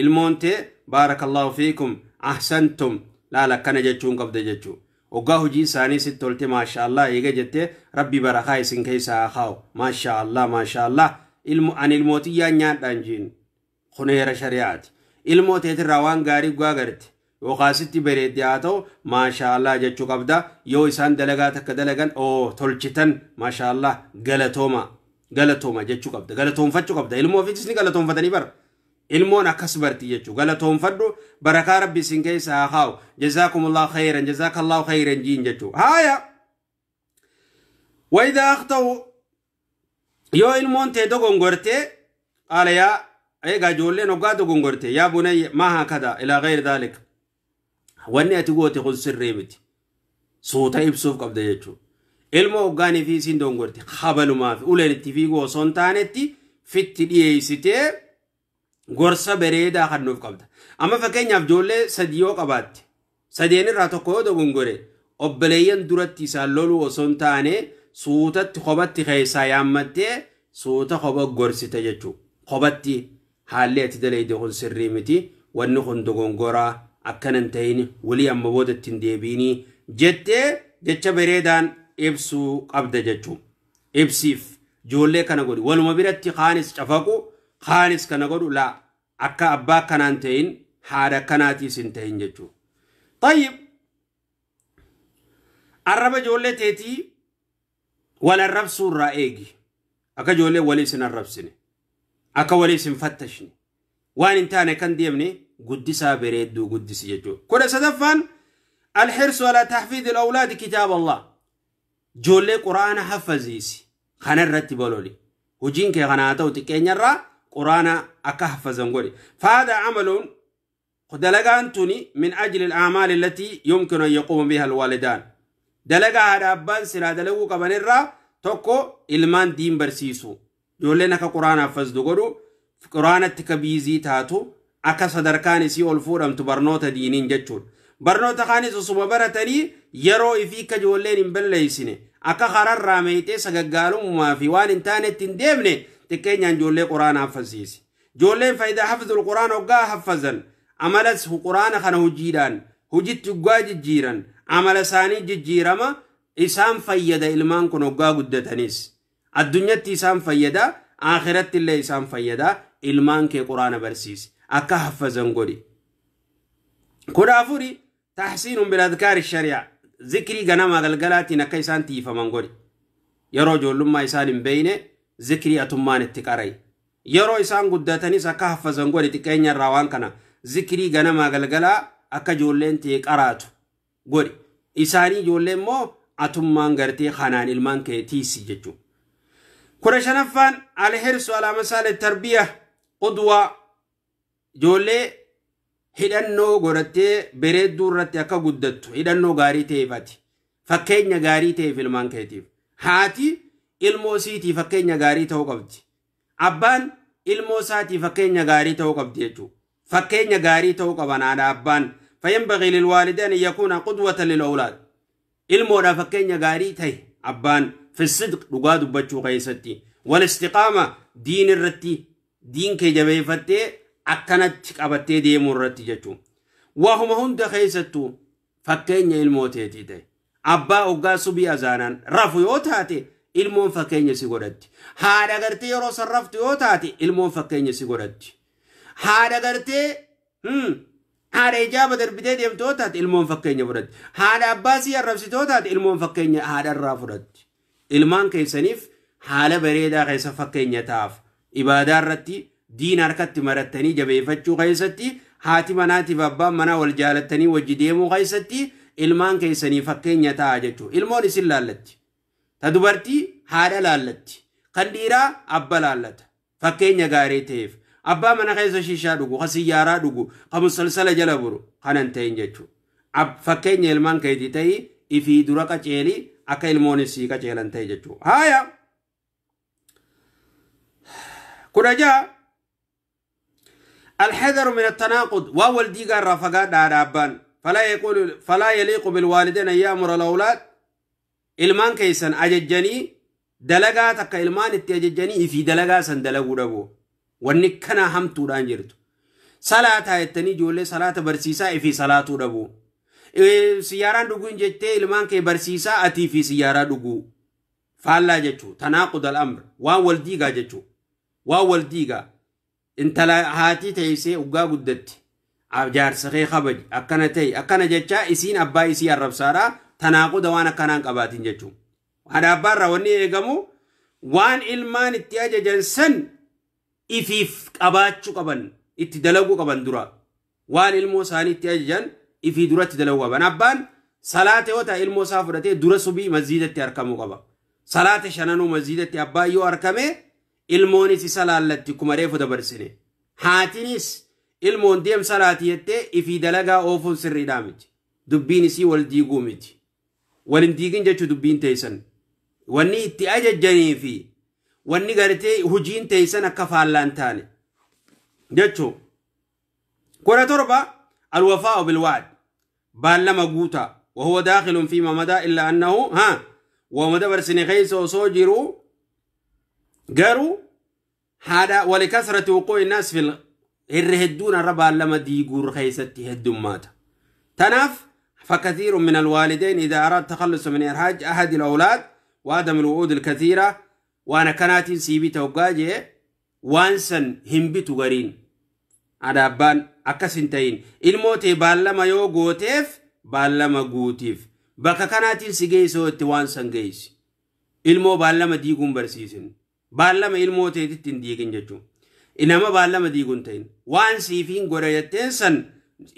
ilmoon tee barakallahu fiikum ahsantum laala kana jechuun qabda jechu ugaa hojii isaanii sitti tolte maasha Allah eega jettee rabbi barakaa isin keessaa haa maasha Allah ilmootiyyaa nyaadhaan jiin khuneera shari'aati ilmoota itirraa waan gaarii ugaa garte وقاسيتي بريد ياتو ما شاء الله جتشو قبدا يو إسان دلقات كدلقان أو تلشتن ما شاء الله غلطوما جتشو قبدا غلطوم فتشو قبدا علمو في جسني غلطوم فتني بر علمو نكسبرتي جتشو غلطوم فدو بركة ربي سنكي ساخاو جزاكم الله خيرا جزاك الله خيرا جين جتشو هايا وإذا أخطأوا يو علمون تيدو غنغورتي قال يا أيقا جولي نقادو غنغورتي يا بني ما هكذا إلى غير ذلك wanni ati goote kun sirrii miti suuta ibsuuf qabda jechuudha ilmoo oggaanii fi siin dongorti habalumaa fi uleen itti fiiguu osoo hin taanetti fitti dhiyeessitee gorsa bareedaa kennuuf qabda amma fakkeenyaaf ijoollee sadii yoo qabaatte sadeen irraa tokko yoo dogongore obboleeyyan duratti isaan loluu osoo hin taane suutatti qobatti keessaa yaammattee suuta qoba gorsite jechuudha qobatti haalli ati dalayde kun sirrii miti wanni kun dogongoraa akkanan ta'ini wali amma boodatti deebiini jettee jecha bareedaan ibsuu qabda jechuu ibsiif ijoollee kana godhi waluma biratti khaanis cafaqu khaanis kana godhu la akka abbaa kanaan ta'in haadha kanaatiis hin ta'in jechuu tayyib arraba ijoollee teetii wal arrabsuu irraa eegi akka ijoollee waliis hin arrabsine akka waliis hin fattashne waan hin taane kan deemne قدسها بريدو قدس يجو كل سدفان الحرص على تحفيظ الأولاد كتاب الله جولي قرآن حفظيسي خانا الرتب لولي وجينك غناتو تكين يرى قرآن أكحفظن قولي فهذا عمل قد لغانتني من أجل الأعمال التي يمكن أن يقوم بها الوالدان دلغا هذا أبان سلا دلغو قبن الرا توكو إلمان دين برسيسو جولي نكا قرآن حفظ دو قولو قرآن التكبيزي تاتو akka sadarkaan isii ol fuudhamtu barnoota diiniin jechuun barnoota kaanis osuma baratanii yeroo ifii akka ijoolleen hin balleessine akka kararraa meeyxee sagaggaalummaa fi waan hin taanetti hin deemne xiqqeenyaan ijoollee quraana haffasiisi ijoolleen faayidaa hafzul quraana hoggaa haffazan amalas quraana kana hojiidhaan hojitti hoggaa jijjiiran amala isaanii jijjiirama isaan fayyada ilmaan kun hoggaa guddatanis addunyatti isaan fayyada akhiratti illee isaan fayyada ilmaan kee quraana barsiisi akka haffazan godhi kudhaafuri tahsiinun biladkaari shari'a zikrii ganama galgalaatiin akka isaan tiifaman godhi yeroo ijoollummaa isaan hin beeyne zikrii atummaan itti qaray yeroo isaan guddatanis akka haffazan godhi xiqqeenya irraa waan kana zikrii ganama galgalaa akka ijoolleen ta'e qaraatu godhi isaanii ijoolleen immoo atummaan gartee kanaan ilmaan kee tiisi jechuudha kudha shanaffaan alhirsu alaa masaala tarbiya qudwaa ijoollee hidhannoo godhattee bareedduu irratti akka guddattu hidhannoo gaarii ta'eefati fakkeenya gaarii ta'eef ilmaan keetiif haati ilmoo isiitii fakkeenya gaarii ta'uu qabdi abbaan ilmoo isaatii fakkeenya gaarii ta'uu qabdi jechuudha fakkeenya gaarii ta'uu qaban haadha abbaan فينبغي للوالدين أن يكون قدوة للأولاد ilmoodha fakkeenya gaarii ta'e abbaan في الصدق dhugaa dubbachuu keessatti والاستقامة diin irratti diin kee jabeeffattee akkanatti qabattee deemuu irratti jechuun waahuma hunda keessattuu fakkeenya ilmooteetii ta'e abbaa oggaa subii azaanaan rafu yoo taate ilmoon fakkeenya si godhatti haadha gartee yeroo sarraftu yoo taate ilmoon fakkeenya si godhatti haadha gartee haadha ijaaba darbitee deemtu yoo taate ilmoon fakkeenya fudhatti haadha abbaa si arrabsitu yoo taate ilmoon fakkeenya haadha irraa fudhatti ilmaan keessaniif haala bareedaa keessa fakkeenya taaf ibaadaa irratti diin harkatti marattanii jabeeffachuu keessatti haati manaatiif abbaan manaa wal jaalattanii wajji deemuu keessatti ilmaan keessanii fakkeenya ta'a jechuudha. Ilmoon isin laallatti. Ta dubartii haadha laallatti. Kan dhiiraa abba laallata. Fakkeenya gaarii ta'eef. Abbaa mana keessa shishaa dhugu, ka siyyaaraa dhugu, ka musalsala jala buru kanan ta'in jechuudha. Fakkeenya ilmaan keetii ta'ii ifii dura qaceelii akka ilmoonis sii qaceelan ta'e jechuudha. Haaya. Kudha ja'a. الحذر من التناقض ووالدي قال رفقات دابان فلا يليق بالوالدين أن يأمر الأولاد ilmaan keessan ajajjanii dalagaa takka ilmaan itti ajajjanii fi dalagaa san dalaguu dhabu wanni kana hamtuudhaan jirtu salaataa jettanii ijoollee salaata barsiisaa fi salaatuu dhabu siyaaraan dhuguun jettee ilmaan kee barsiisaa atii fi siyaaraa dhuguu faallaa jechuu tanaaqud al-amr waan wal diigaa jechuu waan wal diigaa intala haati teessee uggaa guddatti jaarsa khabaj akkana ta'e akkana jecha isiin abbaa isii arrabsaadhaa tanaaqud waan akkanaan qabaatiin jechuu haadha abbaarraa wanni eegamu waan ilmaan itti ajajan san ifiif qabaachuu qaban itti dalaguu qaban dura waan ilmoo isaanii itti ajajan ifii duratti dalaguu qaban abbaan salaata yoo ta'e ilmoo isaa fudhatee dura subii masjiidatti arkamuu qaba salaata shananuu masjiidatti abbaa yoo arkamee ilmoonis isa laallatti kuma reefu dabarsine haatinis ilmoon deem salaati jettee ifii dalagaa oofuun sirriidhaa miti dubbiin isii wal diiguu miti walin diigin jechuu dubbiin teessan wanni itti ajajjanii fi wanni gartee hujiin teessan akka faallaan taane jechuu kudha torba alwafaa'u bilwa'd baallama guutaa وهو داخل فيما مدى إلا أنه ومدبر سنخيس وصوجروا قالوا هذا ولكثرة وقوع الناس في الرهدون الربا لما ديقور خيستي هدومات تناف فكثير من الوالدين إذا أراد تخلص من إرهاج أحد الأولاد وعدم الوعود الكثيرة وأنا كانت سيبي توقاجي وانسن همبتو غرين هذا بان أكسنتين الموتي بالما يو غوتيف بالما غوتيف بكا كانت سيجيسو وانسن جيس المو بالما ديقون برسيسن بالما الموتي تتنديقين جتو إنما بالما ديقون تين وان سيفين غريتين سن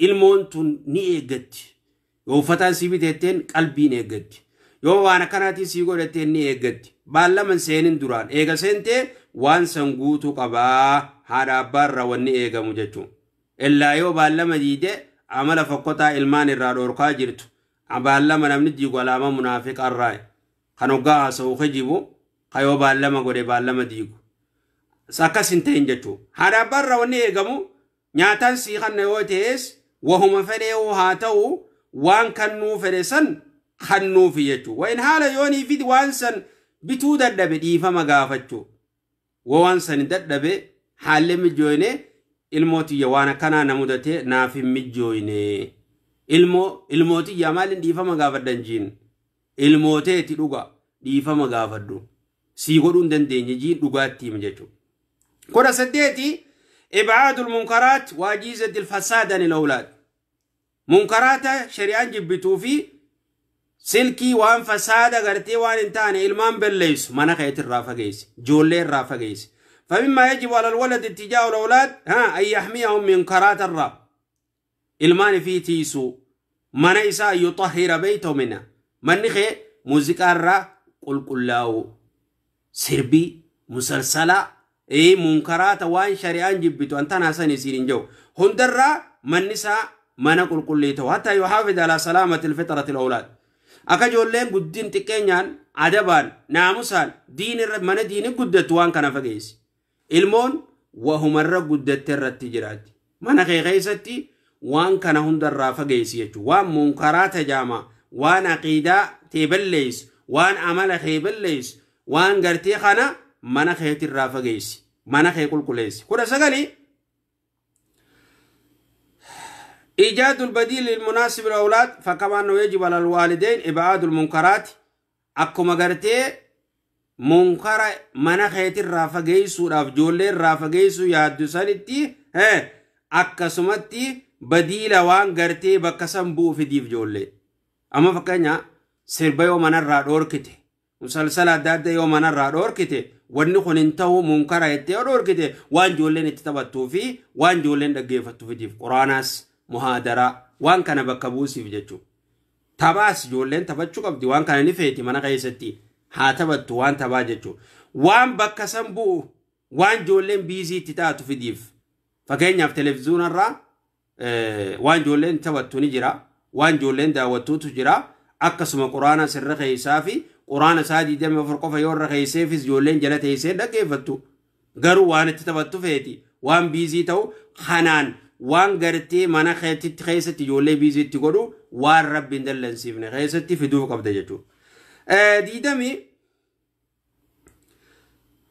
المون تن نيجت yoo fataan siibiteetteen qalbiin eeggatti yoo waan kanaatiin sii godhatteen ni eeggatti baallaman seenin duraan eega seentee waan san guutuu qabaa haadha abbaarra wanni eegamu jechuun illaa yoo baallama diide amala fokkotaa ilmaan irraa dhoorkaa jirtu baallama namni diigu alaama munaafiqarraa kan hoggaa haasa'u kijibu kayoo baallama godhe baallama diigu akkas hin ta'in jechuun haadha abbaarra wanni eegamu nyaataan sii kanna yoo ta'es wahuma fedhee haa ta'u وان كنو فرسن خنو في يجو وإن حالا يوني في وان سن بتو دد بديفا مغافتو ووان سن دد به حال مجوينه الموتي يوانا كنا نمودته نافي مجوينه الموتي يمال ديفا مغافت دنجين الموتي تدوغا ديفا مغافتو سيغدون دندين جين دوغاتي مججو كورا سديتي إبعاد المنكرات واجيزة الفساد عن الأولاد منكرات شريعة جبتو في سلكي وان فساد غرتي وان انتان علمان بالليس منخيت الرافقيس جولي الرافقيس فمما يجب على الولد اتجاه الأولاد أن يحميهم من منكرات الراب علمان في تيسو من إسا يطهر بيته منه من نخي موزيكا الرا قل كلاو سربي مسلسلة منكرات وان شريعة جبتو انتان حسن يسيرين جو هندر من نسا ما نقول كليته حتى يحافظ على سلامة الفطرة الأولاد أكجول لهم قدين تكينيان عدبان ناموسان دين من دين قدت وان كان فقيس المون وهم الرب قدت التجارات من غيستي وان كان هندر فقيس يجو وان منكرات جامع وان عقيدة تبليس وان عمل خيبليس وان قرتي خنا من خيت الرافقيس من خيقول كليس كل سقالي إيجاد البديل المناسب للأولاد فكما أنه يجب على الوالدين إبعاد المنكرات أكما قرتي منكر من خيط الرافقيسو رافجولي الرافقيسو يادو سالتي أكا سمتي بديل وان قرتي بكسن بو في ديف جولي أما فكانيا سربا يوم أنا رادور كتي مسلسل داد يوم أنا رادور كتي ونخون انتهو منكر يتي ودور كتي وان جولين اتتبتو في وان جولين دقيفتو في ديف قراناس محاضرة وان كان بكبوسي في جتشو تباس جولين تبتشو قبدي وان كان نفيتي منا غيستي هاتبتو وان تبا جتشو وان بكسن بو وان جولين بيزي تتاتو في ديف فكانيا في تلفزيون الرا وان جولين تبتو نجرا وان جولين داوتو تجرا أكسم قرآن سر خيسافي قرآن سادي دم فرقه فيور خيسافي جولين جلت يسير ده كيفتو غرو وان تتبتو فيتي وان بيزي تو خنان وان غرتي منا خيتي خيستي جولي بيزي تقولو وان رب دلن سيفن خيستي في دو قبضه جتو دي دمي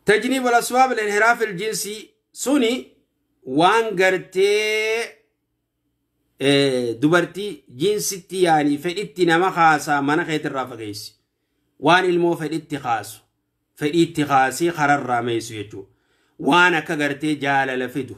تجنيب الأسباب الانحراف الجنسي سوني وان غرتي دبرتي جنسيتي يعني فديتي نما خاصة منا خيت الرافقيس وان المو فديتي خاص فديتي خاصي خرر راميسو يجو وانا كغرتي جالل فدو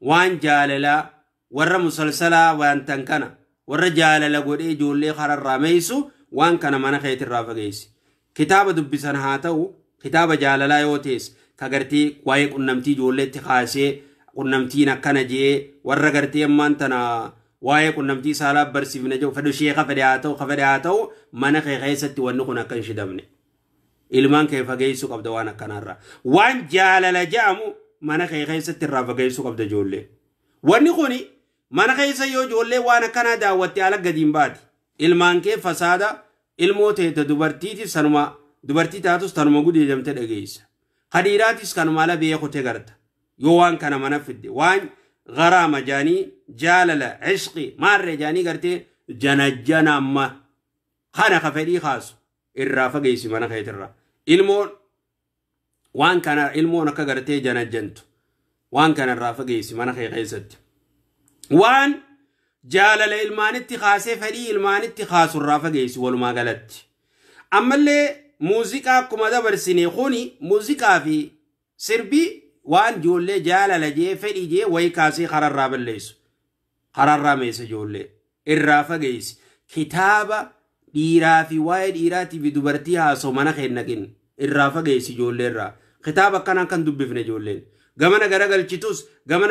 وان جالل ور مسلسلا وان تنكنا ور جالل غودي جولي خرر راميسو وان كان منا خيت الرافقيس كتاب دبسن هاتو كتاب جاللا يوتيس كغرتي واي قنمتي جولي تخاسي قنمتي نكنا جي ور غرتي امانتنا واي قنمتي سالا برسيفنا جو فدو شيخ فدياتو منا خيستي ونكنا كان شدمني ilman kay fageysu qabda wana kanarra wan jalala jamu mana kay khaysatir ra fageysu qabda jolle wani khoni mana khaysa yo jolle wana kana dawati ala gadim badi ilman ke fasada ilmote ta dubartiti sanuma dubarti tatus tanuma gudi jamte dageysa khadiratis kanuma la be khote garta yo wan kana mana fidde wan gharama jani jalala ishqi marre jani garte janajana ma khana khafedi khas الرافق يسي منا خيترا المون وان كان المون كغرتي جنجنت وان كان الرافق يسي منا خي خيست وان جال الالمان اتخاسه فدي المان اتخاس الرافق يسي ولما غلط اما اللي موسيقى كما دبر سني خوني موسيقى في سربي وان جول جال لجي فدي جي وي كاسي خرر راب ليس خرر راميس جول الرافق يسي كتابه ديرا في وايد ديراتي في دوبرتيها سو منا خينكين الرافا جيسي جوليرا خطاب كان دبفنا جولين غمنا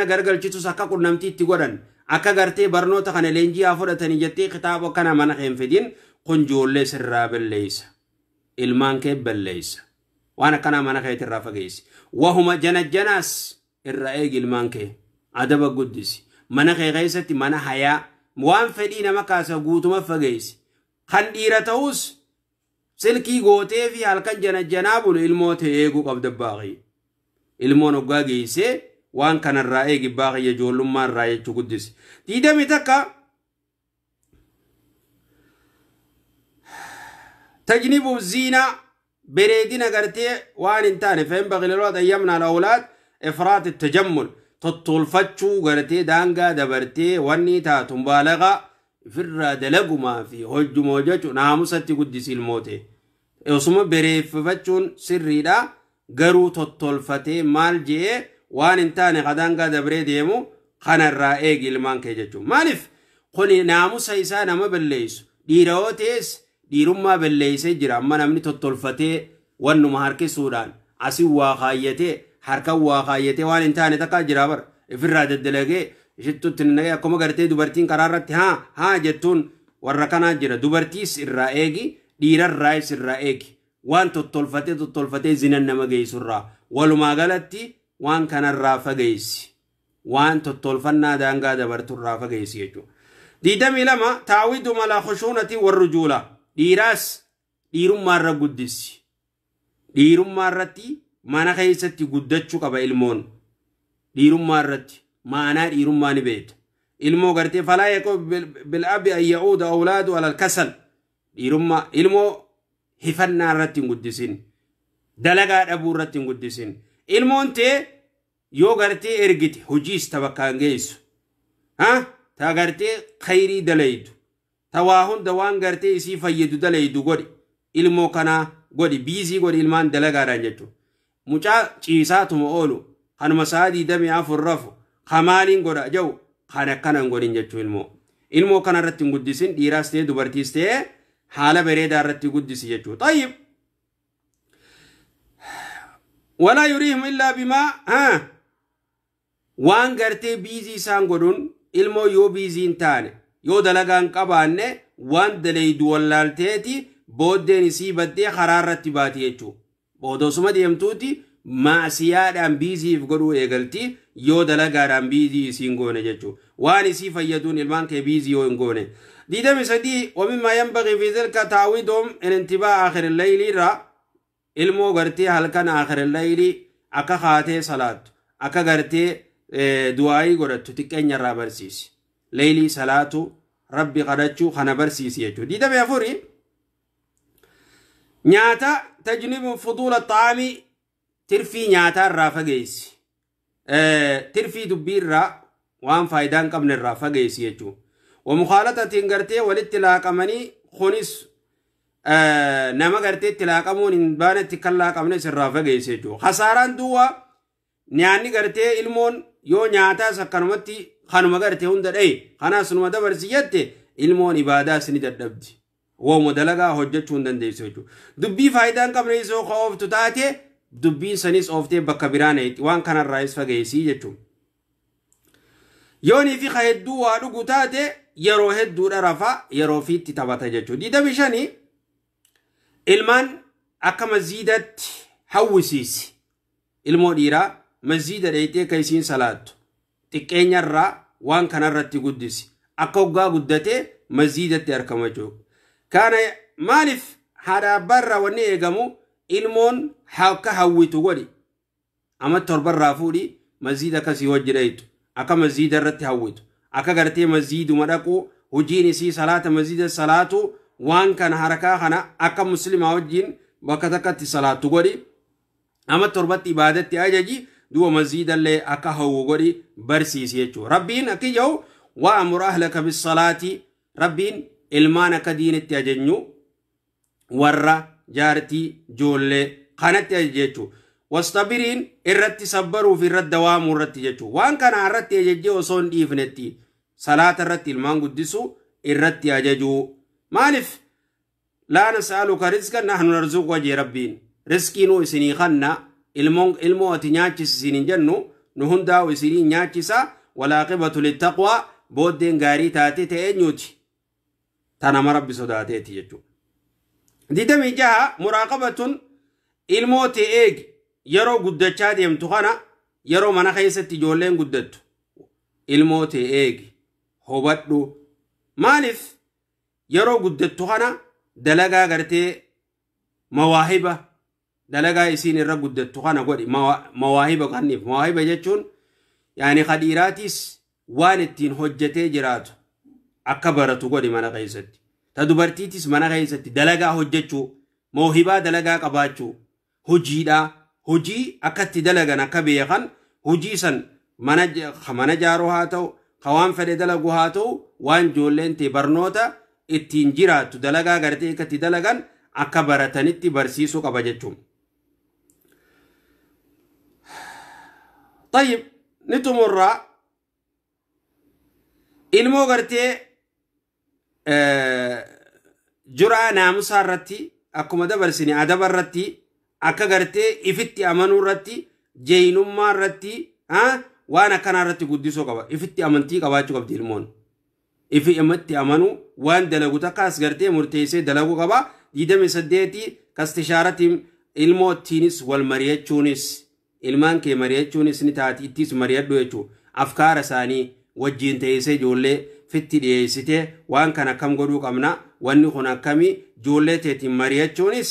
غرغل تشيتوس اكا قنمتي تيغودن اكا غرتي برنوتا خن لنجي افودتني جتي خطاب كان منا خين فدين كون جولي سراب ليس المانك بليس وانا كان منا خيت الرافا جيسي وهما جناس الرأيج المانك ادب قدسي منا خي غيستي منا حيا موان فدينا مكاسا غوتما فغيسي خنديرة توس سلكي غوتي في هالكن جنابون الموت يجو قبض باغي المون وقاقي سي وان كان الرأي باغي يجول ما الرأي تقدس تيدا متكا تجنب الزينة بريدنا قرتي وان انتاني فينبغي للوضع يمنع الأولاد إفراط التجمل تطولفتشو قرتي دانقا دبرتي واني تاتم بالغا فرّا دلقوا ما في هجو موجاتو ناموساتي قدسي الموتي يوصم بريف فتشون سرّي دا قرو تطولفتي مال جي وان انتاني غدانقا دبري ديمو خانا الرائق المان كيجاتو مالف خوني ناموسا إسانا ما بلليسو ديروتيس ديرما بلليسي جرا اما نمني تطولفتي وانو مهاركي سودان عسي واخايتي حركا واخايتي وان انتاني تقا جرابر فرّا دلقي جتو تننيا كما قرتي دوبرتين قرارت ها جتون وركنا جرا دوبرتيس الرائقي دير الرئيس الرائقي وان تطولفتي زنن نما جيس الرا ولو ما قالتي وان كان الرافا جيس وان تطولفنا دانقا دبرت الرافا جيس يجو دي دمي لما تعويد ملا خشونة والرجولة ديرم مرة قدسي ديرم مرتي ما نخيستي قدتشو قبا المون ديرم مرتي ما أنا يرماني بيت ilmo gartee falaa yakoo bil'aabi an ya'uuda awlaadu alal kasal dhiirummaa ilmoo hifannaa irratti hin guddisin dalagaa dhabuu irratti hin guddisin ilmoon tee yoo gartee ergite hojiis tabakkaan geessu تاغرتي خيري دليدو تواهن دوان غرتي اسي فيدو دليدو غودي ilmo kana godi busy godi ilman dalaga ranjetu mucha ciisatu mo olu kan masadi dami afurrafu khamalin goda jaw kana kana godin jechu ilmo kana ratti guddisin diraste dubartiste hala bereda ratti guddisi jechu tayyib wala yurihim illa bima wan garte busy san godun ilmo yo busy intane yo dalagan qabanne wan dalaydu wallalteti بودين سيبتي خرارة باتيتشو بودو سمد يمتوتي ما سيادة بيزي فقروا إيقلتي يودا لغاران بيزي سينغوني جتشو واني سيفا يدون المان كي بيزي ينغوني دي دمي سدي ومما ينبغي في ذلك تعويدهم الانتباه آخر الليل را ilmo gartee halkan aakhir layli akka khaatee salaatu akka gartee du'aayi godhattu xiqqeenya irraa barsiisi layli salaatu rabbi qadachuu kana barsiisi jechuudha diidame afuri nyaata tajnibu fudula ta'ami tirfii nyaata irraa fageessi tirfii dubbii irraa waan faayidaan qabne irraa fageessi jechuudha ومخالطة غرتي والاتلاقمني خونس نما غرتي اتلاقمون ان بان اتلاقمني سرافه گيسيجو خساران دوا نياني غرتي علمون يو نياتا سكنمتي خانما غرتي هندداي خنا سنما دبرسيته علمون عباده سني ددبدي و مدلغا حجچون دنديسيجو دبي فايدان قبري سو خوف تتاتي دبي سنيس اوفتي بكبيرانيت وان كان الرئيس فگيسي جچو يوني في خيدو وادو غوتاتي يرو هدو رفا يرو في تتابتا جچو دي دبيشاني ilman akka mazidat hawwisiisi ilmoo dhiira mazida dheeytee kaysiin salaatu xiqqeenyarraa waan kanarratti guddisi akka hoggaa guddatee mazidatti arkamachuu kana maaliif haadha abbaarraa wanni eegamu ilmoon akka hawwitu godhi amma torbarraa fuudhi mazida akkasii hojji dheeytu akka mazida irratti hawwitu akka gartee maziduma dhaquu hojiin isii salaata mazida salaatu وان كان حركة خنا أكم مسلم أوجين وكتكت صلاة تقولي أما تربط عبادة أجاجي دو مزيد اللي أكهو وقولي برسيس يجو ربين أكيجو وأمر أهلك بالصلاة ربين إلمان كدين التجنو ورّا جارتي جولة خانت يجو واستبرين إرت صبروا في الرد دوام الرد يجو وان كان الرد يجو وصون إيفنتي صلاة الرد المان قدسو الرد يجو مالف لا نسألك رزقا نحن نرزق وجه ربين رزقينو إسني خنا إلمو أتنياتي سنين جنو نهن داو إسني نياتيسا والعاقبة للتقوى بودين غاري تاتي تأنيوتي تنام ربي صداتي تيجو دي دمي جاها مراقبة إلمو تأيج يرو قدتشا ديم تخانا يرو منا خيسة تجولين قدتو إلمو تأيج هوبتو مالف يرو قدتو خانا دلقا غرتي مواهبة دلقا يسين الرق قدتو خانا قولي مواهبة غنيف مواهبة جتشون يعني خديراتيس وانتين حجتي جراتو أكبرتو قولي منا غيستي تدبرتيتيس منا غيستي دلقا حجتشو موهبة دلقا قباتشو حجيدا حجي أكتي دلقا نكبيخان حجيسا منا جارو هاتو خوان فدي دلقو هاتو وان جولين تبرنوتا ittiin jiraatu dalagaa gartee ikkatti dalagan akka baratanitti barsiisuu qaba jechuun. طيب نتمرّا ilmoo gartee juraa naamusaa irratti akkuma dabarsine adaba irratti akka gartee ifitti amanuu irratti jeenummaa irratti waan akkanaa irratti guddisuu qaba ifitti amantii qabaachuu qabdi ilmoon. إفي أمتي أمانو وان دلقو تقاس غرتي مرتيسي دلقو قبا ديدم سديتي كاستشارة الموت تينيس والمريات تونيس ilman ke mariyat chunis ni taati ittis mariyat do jechu afkaara saani wajjin teeyse jolle fitti dhiyeessite waan kana kam goduu qabna wanni kun akkami jolle teeti mariyat chunis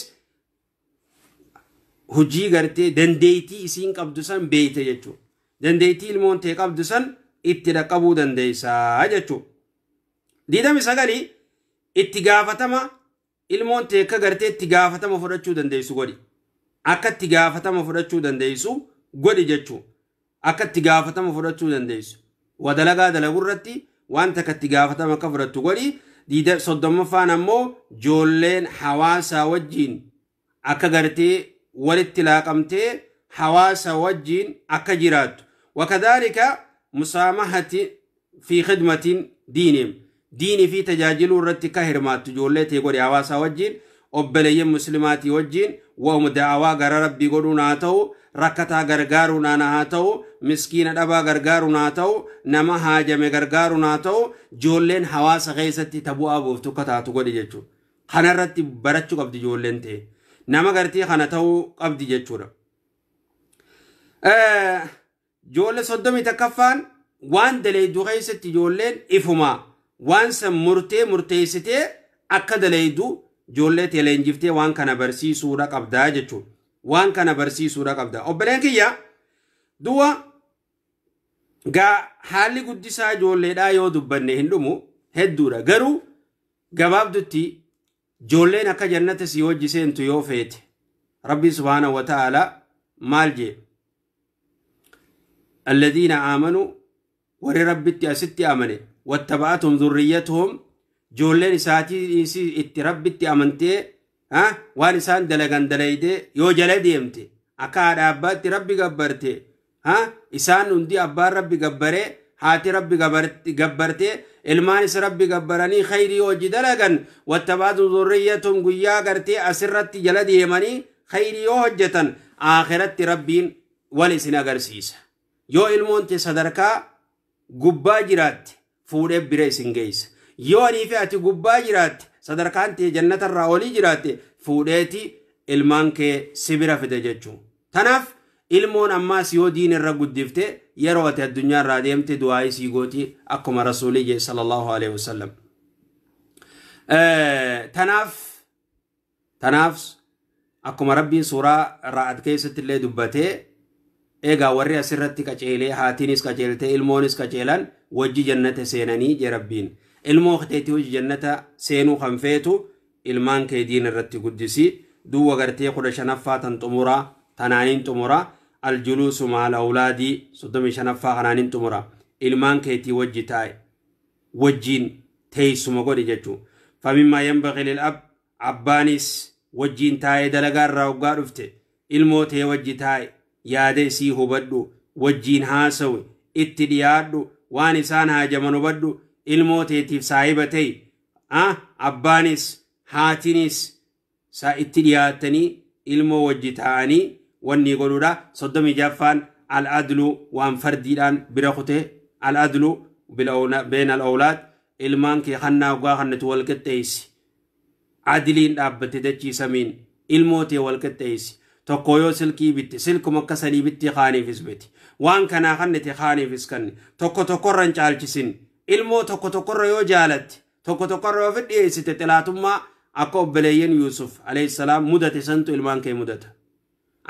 hujii garte dandeeyti isiin qabdu san beeyte jechu dandeeyti ilmoon tee qabdu san itti dhaqabuu dandeeysa jechu diidami sagali itti gaafatama ilmoon tee ka garte itti gaafatama fudhachuu dandeeysu godhi akka itti gaafatama fudhachuu dandeeysu godhi jechu akka itti gaafatama fudhachuu dandeeysu wadalagaa dalagurratti وانت كتقافة ما كفرت تقولي دي صدام فانا مو جولين حواسا وجين أكا قرتي والاتلاقمتي حواسا وجين أكا جرات وكذلك مسامحة في خدمة دينهم ديني في تجاجل ورد كهرمات جولتي يقول حواسا وجين أبلي مسلماتي وجين وهم دعوا غر ربي قولوا ناتو ركتا غرغارو ناناتو مسكين دبا غرغارو ناتو نما هاجم غرغارو ناتو جولين حواس غيستي تبو ابو تكتا تقول جچو خنرت برچو قبدي جولين تي نما غرتي خنتو قبدي جچو جول صدمي تكفان وان دلي دو غيستي جولين افما وان مرتيستي اكد ليدو جولت يلنجفتي وان كان برسي سورة قبدا جچو وان كان برسي سورة قبدا وبلنكيا دوا غا حالي قدسا جولدا يو دبنه هندمو هدورا غرو غبابدتي جولين اكا جنة سيوجي سنتو يو فيت ربي سبحانه وتعالى مالجي الذين آمنوا ور ربتي أستي آمني واتبعتهم ذريتهم جولين ساتي اتربتي أمنتي وانسان دلغان دليدي يو جلدي امتي أكاد أباتي ربي قبرتي إسان اندي أبار ربي قبري هاتي ربي قبرتي المانس ربي قبراني خيري وجي دلغان واتبعتهم ذريتهم قيا قرتي أسرتي جلدي يماني خيري وجتا آخرت ربين ولسنا قرسيس يو المونتي صدركا قبا جرات فوري بريسين جيس يوني فياتي قبا جرات صدركانتي جنة الرأولي جرات فوريتي المانك سبرا في دجاجو تناف المون أماس يو دين الرقود دفته يروت الدنيا راديمت دعاي سيغوتي أكما رسولي صلى الله عليه وسلم تناف أكما ربي سورة رعد كيسة اللي دبته إيغا ورّي أسرتي كجيلي هاتينيس كجيلتي المونيس كجيلان وجي جنة سيناني جربين الموختيتي وجي جنة سينو خنفيتو المان كيدين الرتي قدسي دو وغرتي قد شنفا تنطمورا تنانين تمورا الجلوس مع الأولاد صدمي شنفا خنانين تمورا المان كيتي وجي تاي وجين تيسو مقودي جتو فمما ينبغي للأب عبانيس وجين تاي دلقار راوغار افته الموتي وجي تاي yaade si hubaddu wajjin haasawi itti dhiyaaddu waan isaan haajaman hubaddu ilmooteetiif saahibatay abbaanis haatinis sa itti dhiyaatanii ilmoo wajji ta'anii wanni godhuudha 36 al-adlu waan fardiidhaan bira kute al-adlu بين الأولاد ilmaan kee khannaa ugaa khannatu wal qixxeessi adiliin dhaabbate dachii samiin ilmootee wal qixxeessi tokko yoo silkii bitti silkuma akka sadii bitti khaaniifis biti waan kanaa khannete khaaniifis kanne tokko tokkorran caalchisin ilmoo tokko tokkorra yoo jaalatti tokko tokkorra yoo fidhiyeessite xilaatummaa akka obbeleeyyen Yuusuf alayhi salaam mudate santu ilmaan kee mudata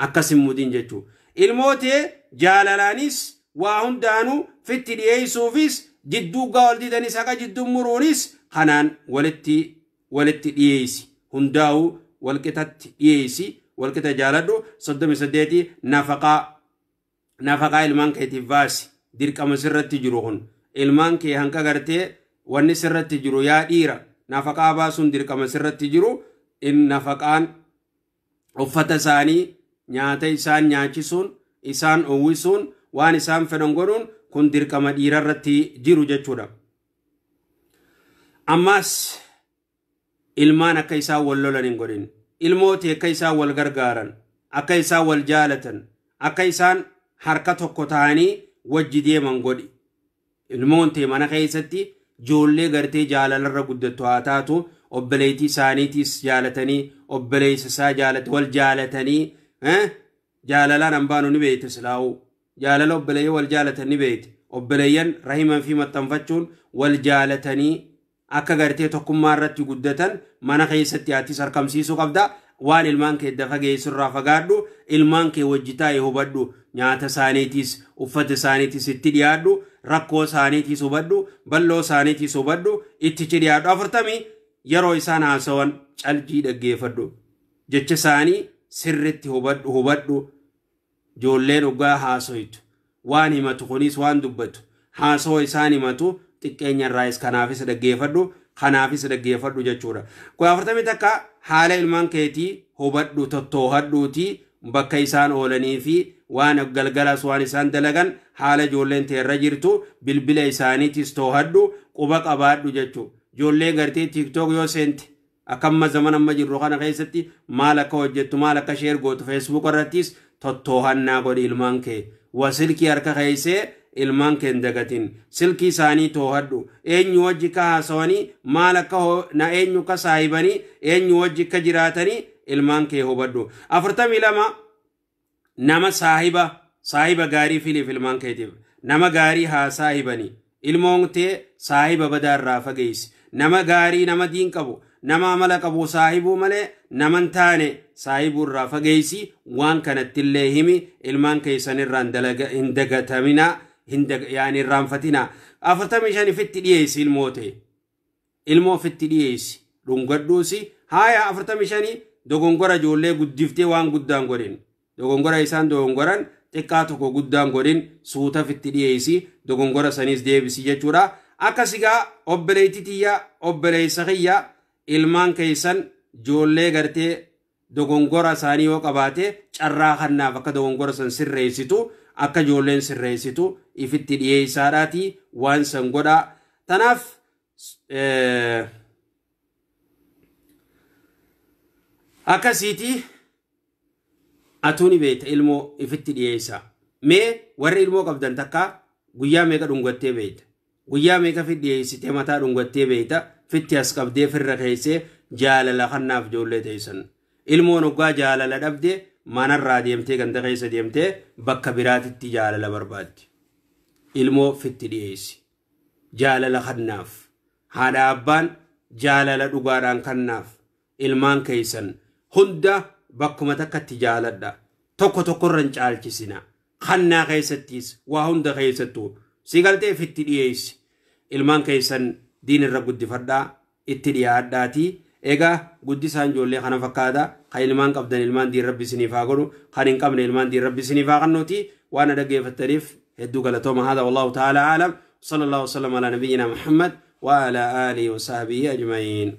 akkasin mudin jechuu ilmootee jaalalaanis waa hundaanuu fitti dhiyeessuufis jidduu gaawaldidanii saqa jidduu muruunis kanaan walitti dhiyeessi hundaa'u walqixatti dhiyeessi walqixa jaaladhu 38 nafaqaa ilmaan keetiif baasi dirqama sirratti jiru kun ilmaan kee hanqa gartee wanni sirratti jiru yaa dhiira nafaqaa baasuun dirqama sirratti jiru in nafaqaan uffata isaanii nyaata isaan nyaachisuun isaan uwwisuun waan isaan fedhan godhuun kun dirqama dhiirarratti jiru jechuudha ammas ilmaan akka isaan wal lolan hin godhin ilmooti akka isaan wal gargaaran akka isaan wal jaalatan akka isaan harka tokko ta'anii wajji deeman godhi ilmoonte mana keessatti joollee gartee jaalalarra guddattu haa taatu obbeleetii isaaniitis jaalatanii obbeleessa isaa jaalate wal jaalatanii jaalalaan ambaanu ni beeyte silaawu jaalala obbeleeyye wal jaalatan ni beeyte obbeleeyyan rahiman fi maxxanfachuun wal jaalatanii akka gartee tokkummaa irratti guddatan mana keessatti aatis harkamsiisuu qabda waan ilmaan kee dafa geessurraa fagaadhu ilmaan kee wajji taa'ee hubadhu nyaata isaaniitis uffata isaaniitis itti dhiyaadhu rakkoo isaaniitis hubadhu balloo isaaniitis hubadhu itti dhiyaadhu 40 yeroo isaan haasawan calqii dhaggeeffadhu jecha isaanii sirritti hubadhu joolleen ugaa haasoitu waan himatu kunis waan dubbatu haasoo isaan himatu xiqqeenya irraayis kanaafis dhaggeeffadhu jechuudha. Kudha 40 takka haala ilmaan keetii hubadhu tottoohadhuutii bakka isaan oolanii fi waan galgalas waan isaan dalagan haala ijoolleen teerra jirtu bilbila isaaniitis toohadhu quba qabaadhu jechuudha. Ijoollee gartee TikTok yoo seente akkamma zaman amma jirru kana keessatti maal akka hojjettu maal akka sheer gootu Facebook irrattis tottoohannaa godhi ilmaan kee. Wasilkii harka keessee ilmaan kee dagatin silkii isaanii toohadhu eenyu wajji ka haasawanii maal akka na eenyu ka saahibanii eenyu wajji ka jiraatanii ilmaan kee hubadhu. 42 nama saahiba gaarii filiif ilmaan keetiif nama gaarii haa saahibanii ilmoon tee saahiba badaarraa fageessi nama gaarii nama diin qabu nama amala qabu saahibuu malee naman taane saahibuurraa fageessi waan kanattillee himi ilmaan keessanirraan hin dagatamina yaani irraanfatina. 45 fitti dhiyeessi ilmoo fitti dhiyeessi dhungadhuusi haaya 45 dogongora ijoollee guddiftee waan guddaan godhin dogongora isaan dogongoran xiqqaa tokko guddaan godhin suuta fitti dhiyeessi dogongora sanis deebisi jechuudha. Akkasigaa obboleettitiyyaa obboleessa kiyyaa ilmaan keessan ijoollee gartee dogongora isaanii yoo qabaate carraa kannaaf akka dogongora san sirreessitu akka ijoolleen sirreessitu ifitti dhiyeessaadhaati waan san godhaa. Tanaaf akkasiiti atuuni beekta ilmoo ifitti dhiyeessaa. Mee warri ilmoo qabdan takka guyyaa meeqa dhungattee beekta? Guyyaa meeqa fitti dhiyeessitee mataa dhungattee beekta? Fitti as qabdee firra keessee jaalala kannaaf ijoollee teessan. Ilmoon hoggaa jaalala dhabdee manarraa deemtee ganda keessa deemtee bakka biraatitti jaalala barbaaddi. Ilmoo fitti dhiyeessi. Jaalala kannaaf. Haadha abbaan jaalala dhugaadhaan kannaaf. Ilmaan keessan hunda bakkuma takkatti jaaladha. Tokko tokkorran caalchisina. Kannaa keessattis waa hunda keessattuu si galtee fitti dhiyeessi. Ilmaan keessan diinirra guddifadhaa itti dhiyaadhaatii. Egaa guddisaan ijoollee kana fakkaata kan ilmaan qabdan ilmaan diin rabbi isiniif haa godhu kan hin qabne ilmaan diin rabbi isiniif haa kennuuti waan dhaggeeffattaniif hedduu galatooma hada wallahu ta'ala aalam sallallahu alaihi wa sallam ala nabiyyina Muhammad wa ala alihi wa sahbihi ajma'in.